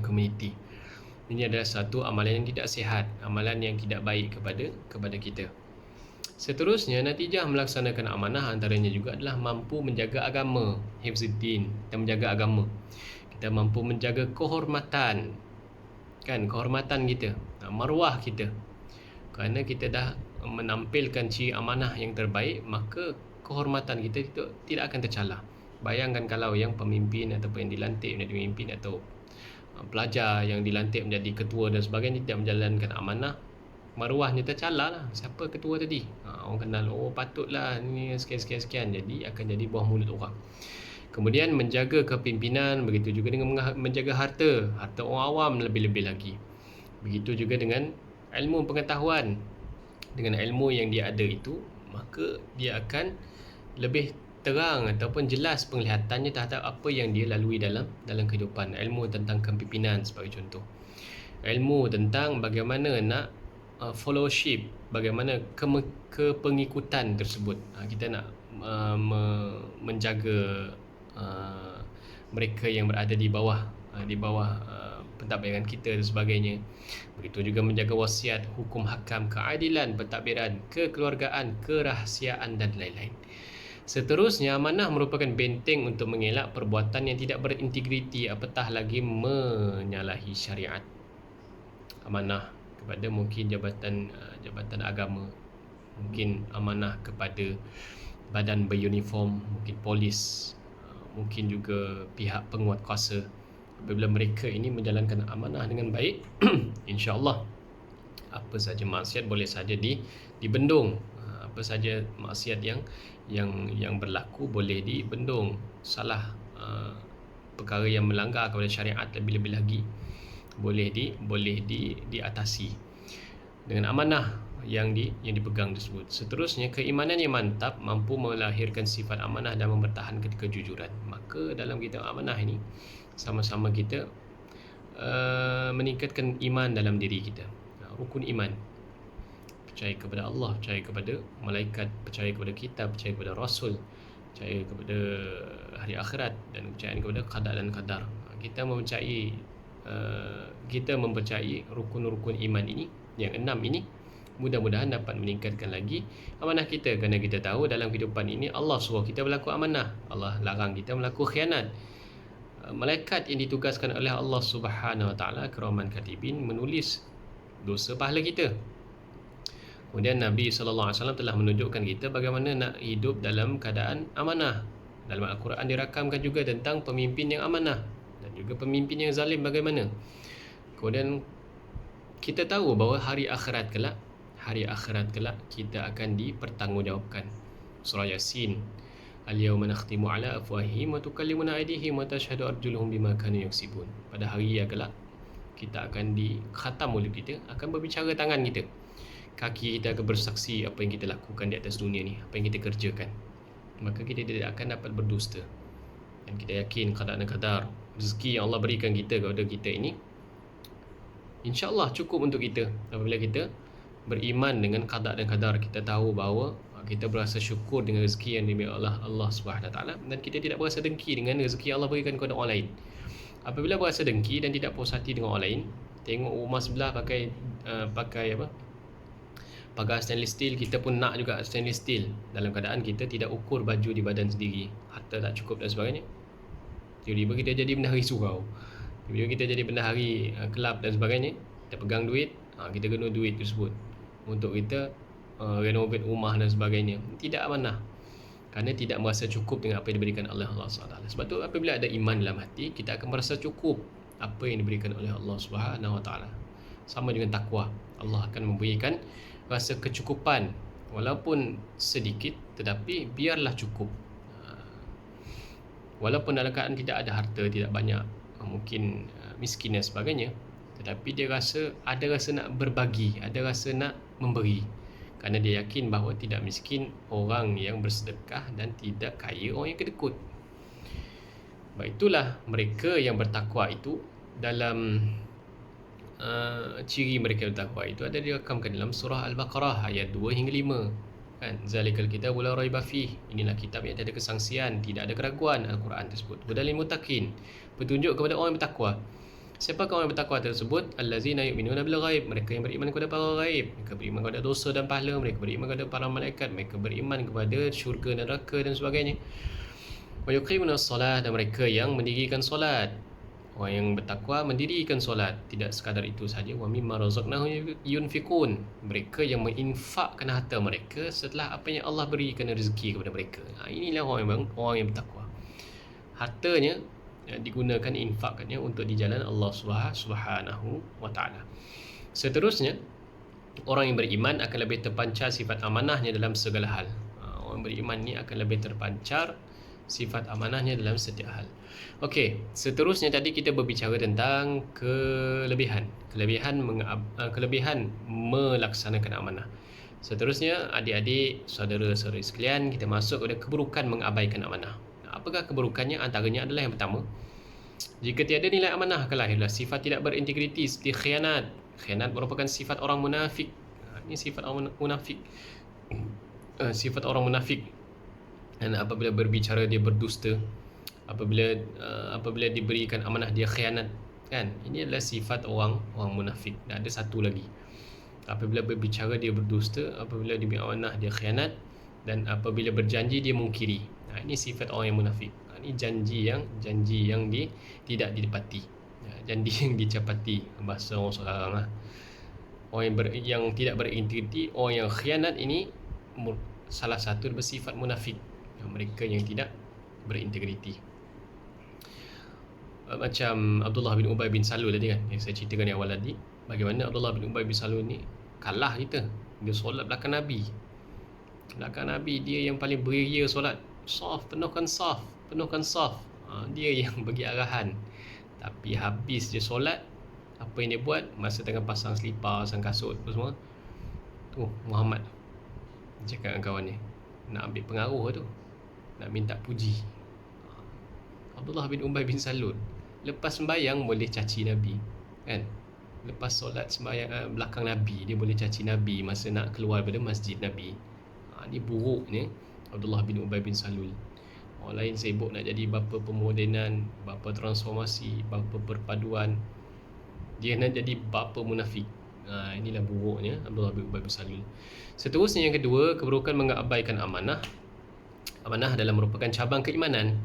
komuniti. Ini adalah satu amalan yang tidak sihat, amalan yang tidak baik kepada kita. Seterusnya, natijah melaksanakan amanah antaranya juga adalah mampu menjaga agama, hifzuddin, kita menjaga agama. Kita mampu menjaga kehormatan, kan, kehormatan kita, maruah kita. Kerana kita dah menampilkan ciri amanah yang terbaik, maka kehormatan kita itu tidak akan tercalar. Bayangkan kalau yang pemimpin ataupun yang dilantik menjadi pemimpin, atau pelajar yang dilantik menjadi ketua dan sebagainya tidak menjalankan amanah, maruahnya tercalar lah. Siapa ketua tadi? Orang kenal, oh patutlah ni sekian-sekian, jadi akan jadi buah mulut orang. Kemudian menjaga kepimpinan, begitu juga dengan menjaga harta orang awam lebih-lebih lagi. Begitu juga dengan ilmu pengetahuan. Dengan ilmu yang dia ada itu, maka dia akan lebih terang ataupun jelas penglihatannya terhadap apa yang dia lalui dalam kehidupan. Ilmu tentang kepimpinan sebagai contoh. Ilmu tentang bagaimana nak followership, bagaimana kepengikutan tersebut. Kita nak menjaga mereka yang berada di bawah pentadbiran kita dan sebagainya. Begitu juga menjaga wasiat, hukum hakam, keadilan, pentadbiran, kekeluargaan, kerahsiaan dan lain-lain. Seterusnya, amanah merupakan benteng untuk mengelak perbuatan yang tidak berintegriti, apatah lagi menyalahi syariat. Amanah kepada mungkin jabatan agama, mungkin amanah kepada badan beruniform, mungkin polis, mungkin juga pihak penguat kuasa. Apabila mereka ini menjalankan amanah dengan baik, insya-Allah apa saja maksiat boleh saja dibendung. Apa saja maksiat yang berlaku boleh dibendung. Salah perkara yang melanggar kepada syariat lebih-lebih lagi boleh diatasi dengan amanah yang dipegang tersebut. Seterusnya, keimanan yang mantap mampu melahirkan sifat amanah dan mempertahankan kejujuran. Maka dalam kita amanah ini, sama-sama kita meningkatkan iman dalam diri kita. Rukun iman, percaya kepada Allah, percaya kepada malaikat, percaya kepada kitab, percaya kepada rasul, percaya kepada hari akhirat, dan kepercayaan kepada qada dan qadar. Kita mempercayai rukun-rukun iman ini, yang 6 ini, mudah-mudahan dapat meningkatkan lagi amanah kita. Kerana kita tahu dalam kehidupan ini Allah suruh kita berlaku amanah, Allah larang kita berlaku khianat. Malaikat yang ditugaskan oleh Allah Subhanahu Wa Taala, kiraman katibin, menulis dosa pahala kita. Kemudian Nabi SAW telah menunjukkan kita bagaimana nak hidup dalam keadaan amanah. Dalam Al-Quran dirakamkan juga tentang pemimpin yang amanah dan juga pemimpin yang zalim bagaimana. Kemudian kita tahu bahawa hari akhirat kelak kita akan dipertanggungjawabkan. Surah Yasin, Al-yawma nakhtimu ala afwahihim wa tukallimuna aydihim wa tashhadu arjuluhum bima kanu yaksibun. Pada hari yang kelak kita akan dikhatam mulut kita, akan berbicara tangan kita. Kaki kita akan bersaksi apa yang kita lakukan di atas dunia ni, apa yang kita kerjakan. Maka kita tidak akan dapat berdusta. Dan kita yakin qada dan qadar, rezeki yang Allah berikan kita kepada kita ini, insya-Allah cukup untuk kita. Apabila kita beriman dengan qada dan qadar, kita tahu bahawa kita berasa syukur dengan rezeki yang diberi oleh Allah Subhanahu Wa Taala, dan kita tidak berasa dengki dengan rezeki yang Allah berikan kepada orang lain. Apabila berasa dengki dan tidak puas hati dengan orang lain, tengok rumah sebelah pakai pagar stainless steel, kita pun nak juga stainless steel, dalam keadaan kita tidak ukur baju di badan sendiri, harta tak cukup dan sebagainya. Tiba-tiba kita jadi bendahari surau, tiba-tiba kita jadi bendahari kelab dan sebagainya. Kita pegang duit, kita guna duit tersebut untuk kita renovate rumah dan sebagainya. Tidak amanah, kerana tidak merasa cukup dengan apa yang diberikan oleh Allah SWT. Sebab tu apabila ada iman dalam hati, kita akan merasa cukup apa yang diberikan oleh Allah SWT. Sama dengan takwa. Allah akan memberikan rasa kecukupan walaupun sedikit, tetapi biarlah cukup. Walaupun dalam keadaan tidak ada harta, tidak banyak, mungkin miskin dan sebagainya, tetapi dia ada rasa nak berbagi, ada rasa nak memberi, kerana dia yakin bahawa tidak miskin orang yang bersedekah dan tidak kaya orang yang kedekut. Baik, itulah mereka yang bertakwa itu. Dalam ciri mereka bertakwa itu ada dirakamkan dalam surah Al-Baqarah ayat 2 hingga 5. Kan, zalikal kitabul la raiba fih, inilah kitab yang tiada kesangsian, tidak ada keraguan. Al-Quran tersebut hudal lil muttaqin, petunjuk kepada orang yang bertakwa. Siapakah orang yang bertakwa tersebut? Allazina yu'minuna bil ghaib, mereka yang beriman kepada para ghaib, mereka beriman kepada dosa dan pahala, mereka beriman kepada para malaikat, mereka beriman kepada syurga, neraka dan sebagainya. Wa yuqimuna shalah, dan mereka yang mendirikan solat. Orang yang bertakwa mendirikan solat, tidak sekadar itu sahaja. Wa mimma razaqnahum yunfiqun, mereka yang menginfakkan harta mereka setelah apa yang Allah berikan rezeki kepada mereka. Inilah orang yang bertakwa. Hartanya digunakan, infakkannya untuk di jalan Allah Subhanahu wa taala. Seterusnya, orang yang beriman akan lebih terpancar sifat amanahnya dalam segala hal. Orang beriman ni akan lebih terpancar sifat amanahnya dalam setiap hal. Okey, seterusnya tadi kita berbicara tentang kelebihan melaksanakan amanah. Seterusnya, adik-adik, saudara-saudari sekalian, kita masuk kepada keburukan mengabaikan amanah. Apakah keburukannya? Antaranya adalah yang pertama, jika tiada nilai amanah, akan lahirlah sifat tidak berintegriti seperti khianat. Khianat merupakan sifat orang munafik. Ini sifat orang munafik. Sifat orang munafik. Dan apabila berbicara dia berdusta, apabila diberikan amanah dia khianat, kan? Ini adalah sifat orang munafik. Dan ada satu lagi, apabila berbicara dia berdusta, apabila diberi amanah dia khianat, dan apabila berjanji dia mungkiri. Ini sifat orang yang munafik. Ini janji yang tidak ditepati, janji yang dicapati, bahasa orang sekarang lah. Orang yang tidak berintegriti, orang yang khianat ini salah satu bersifat munafik. Mereka yang tidak berintegriti. Macam Abdullah bin Ubay bin Salul tadi kan, yang saya ceritakan di awal tadi, bagaimana Abdullah bin Ubay bin Salul ni kalah kita. Dia solat belakang Nabi. Belakang Nabi, dia yang paling beria solat. Penuhkan saf. Dia yang bagi arahan. Tapi habis dia solat, apa yang dia buat? Masa tengah pasang selipar, pasang kasut apa semua, tu Muhammad cakap dengan kawan ni, nak ambil pengaruh tu, nak minta puji. Abdullah bin Ubay bin Salul lepas sembahyang boleh caci Nabi, kan? Lepas solat sembahyang belakang Nabi, dia boleh caci Nabi masa nak keluar daripada masjid Nabi. Ni buruknya Abdullah bin Ubay bin Salul. Orang lain sibuk nak jadi bapa pemodenan, bapa transformasi, bapa perpaduan, dia nak jadi bapa munafik. Inilah buruknya Abdullah bin Ubay bin Salul. Seterusnya, yang kedua, keburukan mengabaikan amanah. Amanah adalah merupakan cabang keimanan.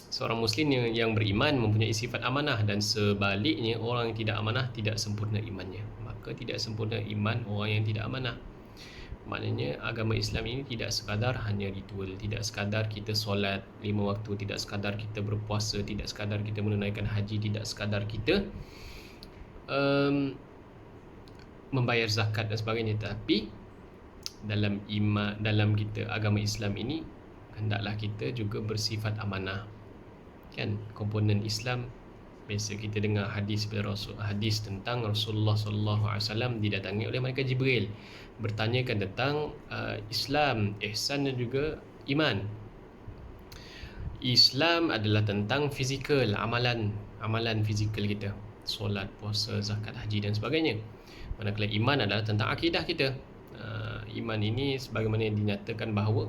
Seorang Muslim yang beriman mempunyai sifat amanah, dan sebaliknya orang yang tidak amanah tidak sempurna imannya. Maka tidak sempurna iman orang yang tidak amanah. Maknanya agama Islam ini tidak sekadar hanya ritual, tidak sekadar kita solat 5 waktu, tidak sekadar kita berpuasa, tidak sekadar kita menunaikan haji, tidak sekadar kita membayar zakat dan sebagainya. Tapi dalam kita agama Islam ini, hendaklah kita juga bersifat amanah. Kan, komponen Islam, biasa kita dengar hadis tentang Rasulullah SAW didatangi oleh malaikat Jibril, bertanyakan tentang Islam, ihsan dan juga iman. Islam adalah tentang fizikal, amalan fizikal kita, solat, puasa, zakat, haji dan sebagainya. Manakala iman adalah tentang akidah kita. Iman ini sebagaimana dinyatakan bahawa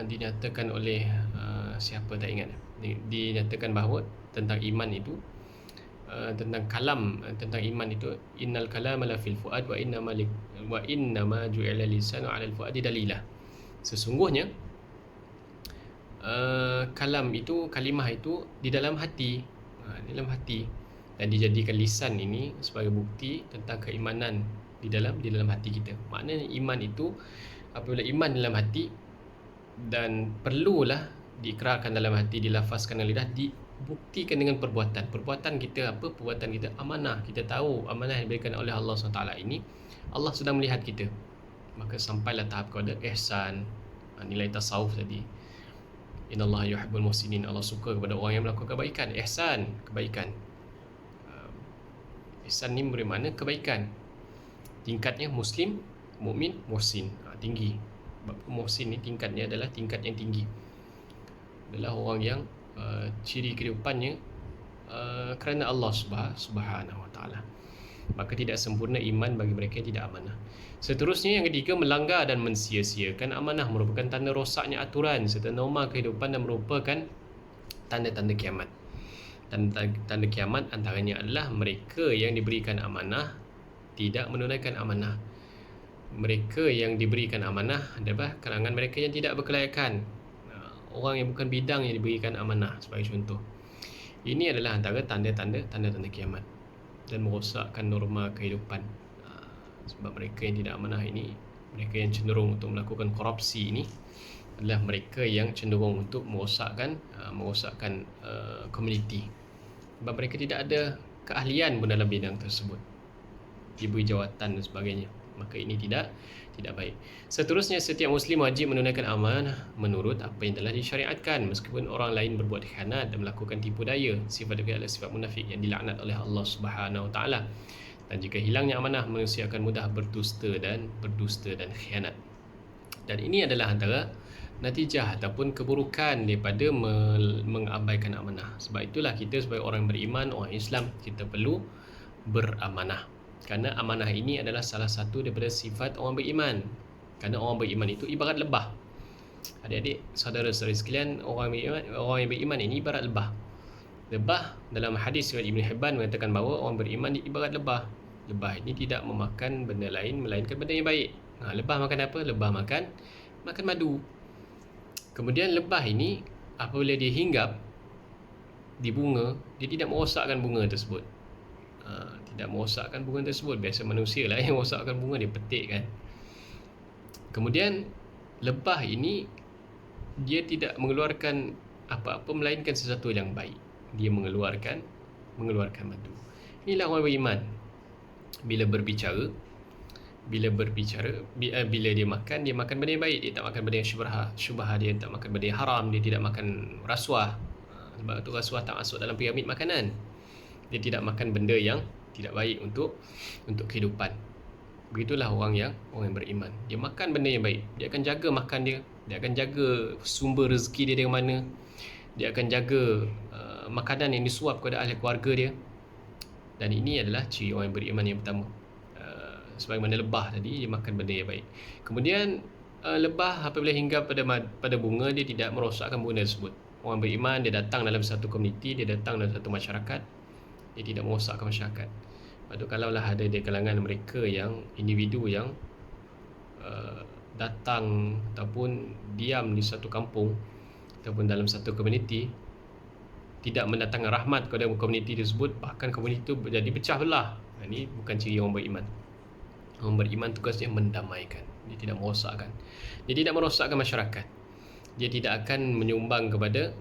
dinyatakan oleh siapa tak ingat, dinyatakan bahawa tentang iman itu, tentang iman itu, innal kalama la fil fuad wa innama ju'ila lisanu 'ala al fuadi dalilah. Sesungguhnya kalimah itu di dalam hati, dan dijadikan lisan ini sebagai bukti tentang keimanan di dalam hati kita. Maknanya iman itu, apabila iman dalam hati dan perlulah diikrarkan dalam hati, dilafazkan dalam lidah, buktikan dengan perbuatan. Perbuatan kita apa? Perbuatan kita amanah. Kita tahu amanah yang diberikan oleh Allah SWT ini, Allah sedang melihat kita. Maka sampailah tahap kepada ihsan, nilai tasawuf tadi. Innallaha yuhibbul muhsinin. Allah suka kepada orang yang melakukan kebaikan. Ihsan, kebaikan. Ihsan ni bermakna kebaikan. Tingkatnya muslim, mukmin, muhsin. Tinggi. Muhsin ni tingkatnya adalah tingkat yang tinggi. Adalah orang yang ciri kehidupannya kerana Allah Subhanahu Wa Taala. Maka tidak sempurna iman bagi mereka yang tidak amanah. Seterusnya, yang ketiga, melanggar dan mensia-siakan amanah merupakan tanda rosaknya aturan serta norma kehidupan dan merupakan tanda-tanda kiamat. Tanda kiamat antaranya adalah mereka yang diberikan amanah tidak menunaikan amanah. Mereka yang diberikan amanah adalah kalangan mereka yang tidak berkelayakan. Orang yang bukan bidang yang diberikan amanah sebagai contoh. Ini adalah antara tanda-tanda kiamat dan merosakkan norma kehidupan. Sebab mereka yang tidak amanah ini, mereka yang cenderung untuk melakukan korupsi ini adalah mereka yang cenderung untuk merosakkan komuniti. Sebab mereka tidak ada keahlian pun dalam bidang tersebut, diberi jawatan dan sebagainya. Maka ini tidak baik. Seterusnya, setiap Muslim wajib menunaikan amanah menurut apa yang telah disyariatkan, meskipun orang lain berbuat khianat dan melakukan tipu daya. Sifat itu adalah sifat munafik yang dilaknat oleh Allah Subhanahu Wa Taala. Dan jika hilangnya amanah, manusia akan mudah berdusta dan khianat. Dan ini adalah antara natijah ataupun keburukan daripada mengabaikan amanah. Sebab itulah kita sebagai orang beriman, orang Islam, kita perlu beramanah. Kerana amanah ini adalah salah satu daripada sifat orang beriman. Kerana orang beriman itu ibarat lebah. Adik-adik, saudara-saudari sekalian, orang yang beriman ini ibarat lebah. Lebah, dalam hadis riwayat Ibn Hibban mengatakan bahawa orang beriman ibarat lebah. Lebah ini tidak memakan benda lain melainkan benda yang baik. Lebah makan apa? Lebah makan madu. Kemudian lebah ini apabila dia hinggap di bunga, dia tidak merosakkan bunga tersebut. Biasa manusia lah yang merosakkan bunga, dia petik kan. Kemudian lebah ini dia tidak mengeluarkan apa-apa melainkan sesuatu yang baik. Dia mengeluarkan madu. Inilah orang beriman. Bila berbicara, bila dia makan benda yang baik. Dia tak makan benda yang syubhah, dia tak makan benda yang haram, dia tidak makan rasuah. Sebab itu rasuah tak masuk dalam piramid makanan. Dia tidak makan benda yang tidak baik untuk kehidupan. Begitulah orang yang beriman. Dia makan benda yang baik. Dia akan jaga makan dia. Dia akan jaga sumber rezeki dia dari mana. Dia akan jaga makanan yang disuap kepada ahli keluarga dia. Dan ini adalah ciri orang yang beriman yang pertama. Sebagaimana lebah tadi, dia makan benda yang baik. Kemudian lebah apabila hinggap pada bunga, dia tidak merosakkan bunga tersebut. Orang beriman, dia datang dalam satu komuniti, dia datang dalam satu masyarakat, dia tidak merosakkan masyarakat. Lepas tu, kalaulah ada di kalangan mereka yang individu yang datang ataupun diam di satu kampung ataupun dalam satu komuniti, tidak mendatangkan rahmat kepada komuniti tersebut, bahkan komuniti itu jadi pecah belah. Ini bukan ciri orang beriman. Orang beriman tugasnya mendamaikan. Dia tidak merosakkan. Dia tidak merosakkan masyarakat. Dia tidak akan menyumbang kepada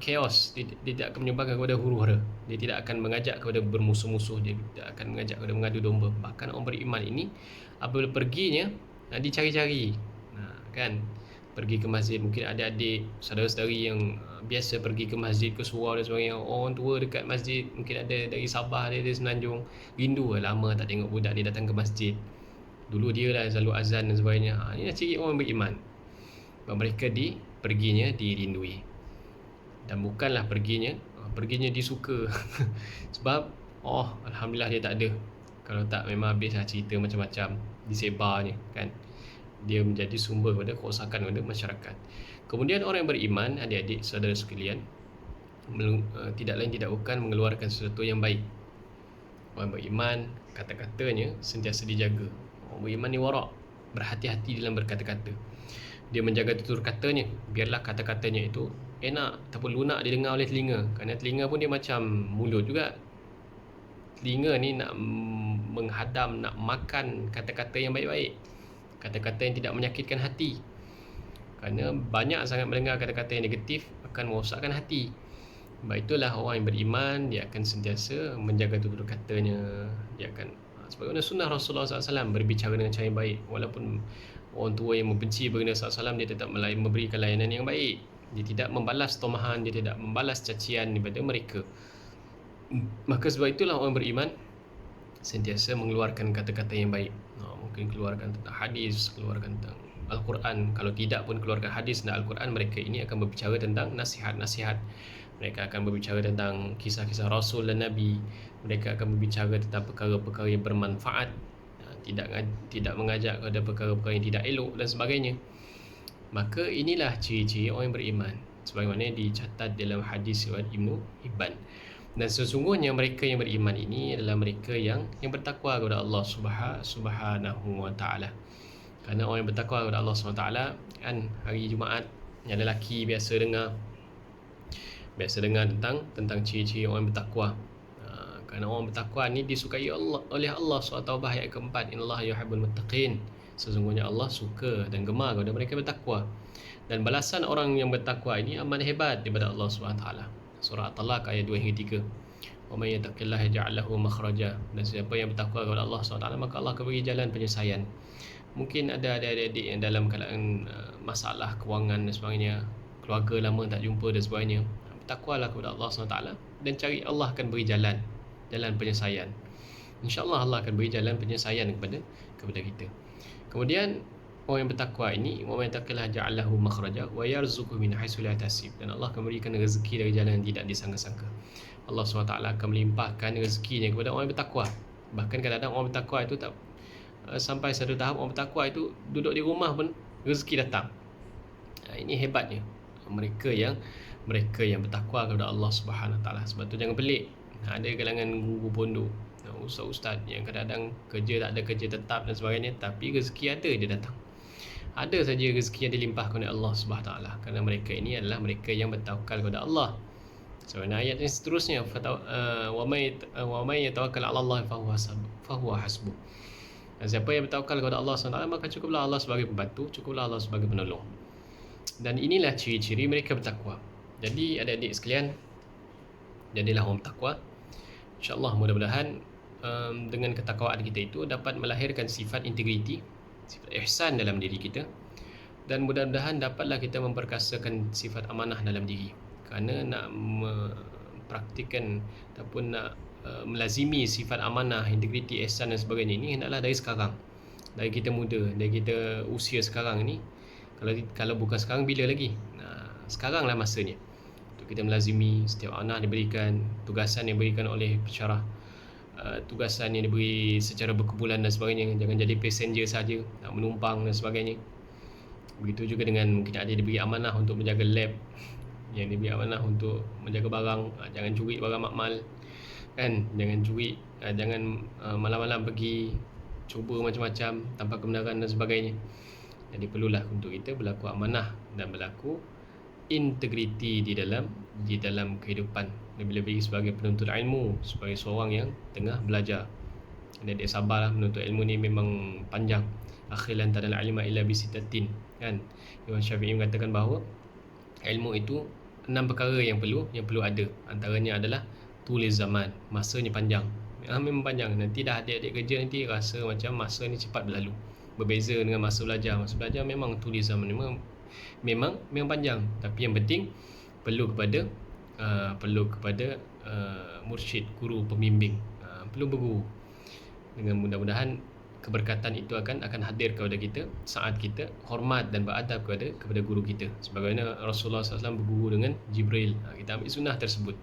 chaos. Dia tidak akan menyumbang kepada huru-hara. Dia tidak akan mengajak kepada bermusuh-musuh. Dia tidak akan mengajak kepada mengadu domba. Bahkan orang beriman ini apabila perginya, dicari-cari, kan, pergi ke masjid. Mungkin adik-adik, saudara-saudari yang biasa pergi ke masjid, ke surau dan sebagainya. Orang tua dekat masjid, mungkin ada dari Sabah, ada dari Semenanjung. Rindu lama tak tengok budak dia datang ke masjid. Dulu dia lah selalu azan dan sebagainya. Ini ciri orang beriman. Mereka perginya dirindui. Dan bukanlah perginya disuka. Sebab alhamdulillah dia tak ada. Kalau tak, memang habislah cerita macam-macam disebarnya, kan. Dia menjadi sumber kepada kerosakan kepada masyarakat. Kemudian orang yang beriman, adik-adik, saudara sekalian, tidak lain tidak bukan mengeluarkan sesuatu yang baik. Orang beriman, kata-katanya sentiasa dijaga. Orang beriman ni warak, berhati-hati dalam berkata-kata. Dia menjaga tutur katanya, biarlah kata-katanya itu enak ataupun lunak didengar oleh telinga. Kerana telinga pun dia macam mulut juga. Telinga ni nak menghadam, nak makan kata-kata yang baik-baik, kata-kata yang tidak menyakitkan hati. Kerana banyak sangat mendengar kata-kata yang negatif akan merosakkan hati. Sebab itulah orang yang beriman, dia akan sentiasa menjaga tutur katanya. Dia akan, sebagaimana sunnah Rasulullah SAW, berbicara dengan cara yang baik. Walaupun orang tua yang membenci baginda SAW, dia tetap memberikan layanan yang baik. Dia tidak membalas tomahan, dia tidak membalas cacian daripada mereka. Maka sebab itulah orang beriman sentiasa mengeluarkan kata-kata yang baik. Mungkin keluarkan tentang hadis, keluarkan tentang Al-Quran. Kalau tidak pun keluarkan hadis dan Al-Quran, mereka ini akan berbicara tentang nasihat-nasihat. Mereka akan berbicara tentang kisah-kisah Rasul dan Nabi. Mereka akan berbicara tentang perkara-perkara yang bermanfaat, tidak mengajak kepada perkara-perkara yang tidak elok dan sebagainya. Maka inilah ciri-ciri orang yang beriman, sebagaimana dicatat dalam hadis riwayat Ibnu Hibban. Dan sesungguhnya mereka yang beriman ini adalah mereka yang bertakwa kepada Allah Subhanahu wa taala. Kerana orang yang bertakwa kepada Allah Subhanahu wa taala, kan, hari Jumaat yang lelaki biasa dengar tentang ciri-ciri orang yang bertakwa. Kerana orang bertakwa ni disukai oleh Allah. Surah Taubah ayat keempat, innallaha yuhibbul muttaqin. Sesungguhnya Allah suka dan gemar kepada mereka bertakwa. Dan balasan orang yang bertakwa ini amat hebat daripada Allah SWT. Surah At-Talaq ayat 2 hingga 3. Wa may yattaqillaha yaj'al lahu makhraja. Dan siapa yang bertakwa kepada Allah SWT, maka Allah akan beri jalan penyelesaian. Mungkin ada adik-adik yang dalam keadaan masalah kewangan dan sebagainya, keluarga lama tak jumpa dan sebagainya. Bertakwalah kepada Allah SWT dan cari, Allah akan beri jalan penyelesaian. InsyaAllah Allah akan beri jalan penyelesaian kepada kita. Kemudian orang yang bertakwa ini, wa may yattaqillaha ja'al lahu makhraja wa yarzuqhu min haitsu la yahtasib. Dan Allah akan berikan rezeki dari jalan yang tidak disangka-sangka. Allah SWT akan melimpahkan rezekinya kepada orang yang bertakwa. Bahkan kadang-kadang orang bertakwa itu tak sampai satu tahap, orang bertakwa itu duduk di rumah pun rezeki datang. Ini hebatnya mereka yang bertakwa kepada Allah Subhanahu taala. Sebab tu jangan pelik, ada kalangan guru pondok, ustaz-ustaz yang kadang-kadang kerja tak ada kerja tetap dan sebagainya, tapi rezeki ada dia datang. Ada saja rezeki yang dilimpahkan oleh Allah Subhanahu taala, kerana mereka ini adalah mereka yang bertawakal kepada Allah. Sebenarnya ayat yang seterusnya, wa may yatawakkal 'ala Allah fahuwa hasbuh. Dan siapa yang bertawakal kepada Allah SWT, maka cukuplah Allah sebagai pembantu, cukuplah Allah sebagai penolong. Dan inilah ciri-ciri mereka bertakwa. Jadi adik-adik sekalian, jadilah orang bertakwa. InsyaAllah mudah-mudahan dengan ketakwaan kita itu dapat melahirkan sifat integriti, sifat ihsan dalam diri kita. Dan mudah-mudahan dapatlah kita memperkasakan sifat amanah dalam diri. Kerana nak mempraktikkan ataupun nak melazimi sifat amanah, integriti, ihsan dan sebagainya ini hendaklah dari sekarang, dari kita muda, dari kita usia sekarang ni. Kalau bukan sekarang, bila lagi? Sekaranglah masanya untuk kita melazimi. Setiap amanah diberikan, tugasan yang diberikan oleh pensyarah, tugasan yang diberi secara berkumpulan dan sebagainya. Jangan jadi passenger saja, nak menumpang dan sebagainya. Begitu juga dengan mungkin ada diberi amanah untuk menjaga lab, yang diberi amanah untuk menjaga barang. Jangan curi barang makmal, kan? Jangan curi, jangan malam-malam pergi cuba macam-macam tanpa kebenaran dan sebagainya. Jadi perlulah untuk kita berlaku amanah dan berlaku integriti di dalam kehidupan, lebih-lebih sebagai penuntut ilmu, sebagai seorang yang tengah belajar. Dan dia sabarlah, menuntut ilmu ni memang panjang. Akhilan tadal ilma illa bisitatin, kan? Imam Syafi'i mengatakan bahawa ilmu itu 6 perkara yang perlu ada. Antaranya adalah tulis zaman, masanya panjang. Memang panjang. Nanti dah adik-adik kerja nanti rasa macam masa ni cepat berlalu. Berbeza dengan masa belajar. Masa belajar memang tulis zaman memang panjang. Tapi yang penting perlu kepada mursyid, guru, pembimbing. Perlu berguru. Dengan mudah-mudahan keberkatan itu akan hadir kepada kita saat kita hormat dan beradab kepada guru kita. Sebagaimana Rasulullah SAW berguru dengan Jibril. Kita ambil sunnah tersebut.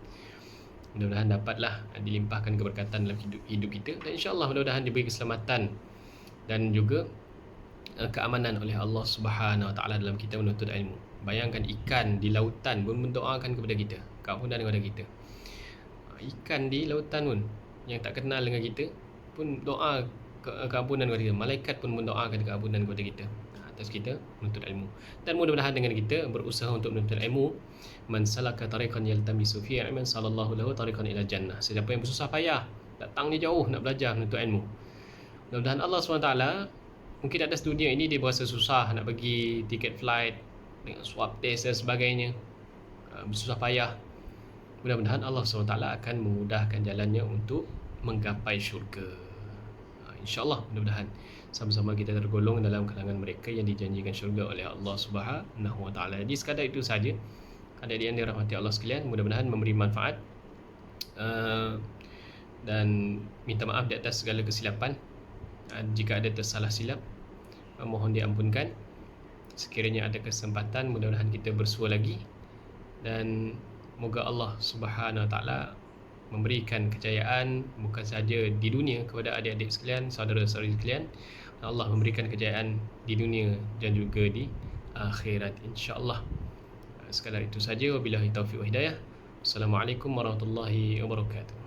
Mudah-mudahan dapatlah dilimpahkan keberkatan dalam hidup kita, dan insya-Allah mudah-mudahan diberi keselamatan dan juga keamanan oleh Allah Subhanahu Wa Taala dalam kita menuntut ilmu. Bayangkan ikan di lautan pun mendoakan kepada kita, keampunan kepada kita. Ikan di lautan pun yang tak kenal dengan kita pun doa keampunan kepada kita. Malaikat pun mendoakan keampunan kepada kita atas kita menuntut ilmu. Dan mudah-mudahan dengan kita berusaha untuk menuntut ilmu, man salaka tariqan yaltamisu fihi ilman sallallahu lahu tariqan ila jannah. Siapa yang bersusah payah, datang dia jauh nak belajar menuntut ilmu, mudah-mudahan Allah SWT, mungkin atas dunia ini dia berasa susah nak pergi tiket flight dengan swab test dan sebagainya, bersusah payah, Mudah-mudahan Allah SWT akan memudahkan jalannya untuk menggapai syurga. InsyaAllah, mudah-mudahan sama-sama kita tergolong dalam kalangan mereka yang dijanjikan syurga oleh Allah Subhanahu Wa Taala. Jadi sekadar itu saja. Adik-adik yang dirahmati Allah sekalian, mudah-mudahan memberi manfaat, dan minta maaf di atas segala kesilapan. Jika ada tersalah silap, mohon diampunkan. Sekiranya ada kesempatan, mudah-mudahan kita bersua lagi, dan moga Allah Subhanahu Wa Taala memberikan kejayaan bukan sahaja di dunia kepada adik-adik sekalian, saudara-saudari sekalian. Allah memberikan kejayaan di dunia dan juga di akhirat, insya-Allah. Sekadar itu saja. Wabillahi taufiq wa hidayah. Assalamualaikum warahmatullahi wabarakatuh.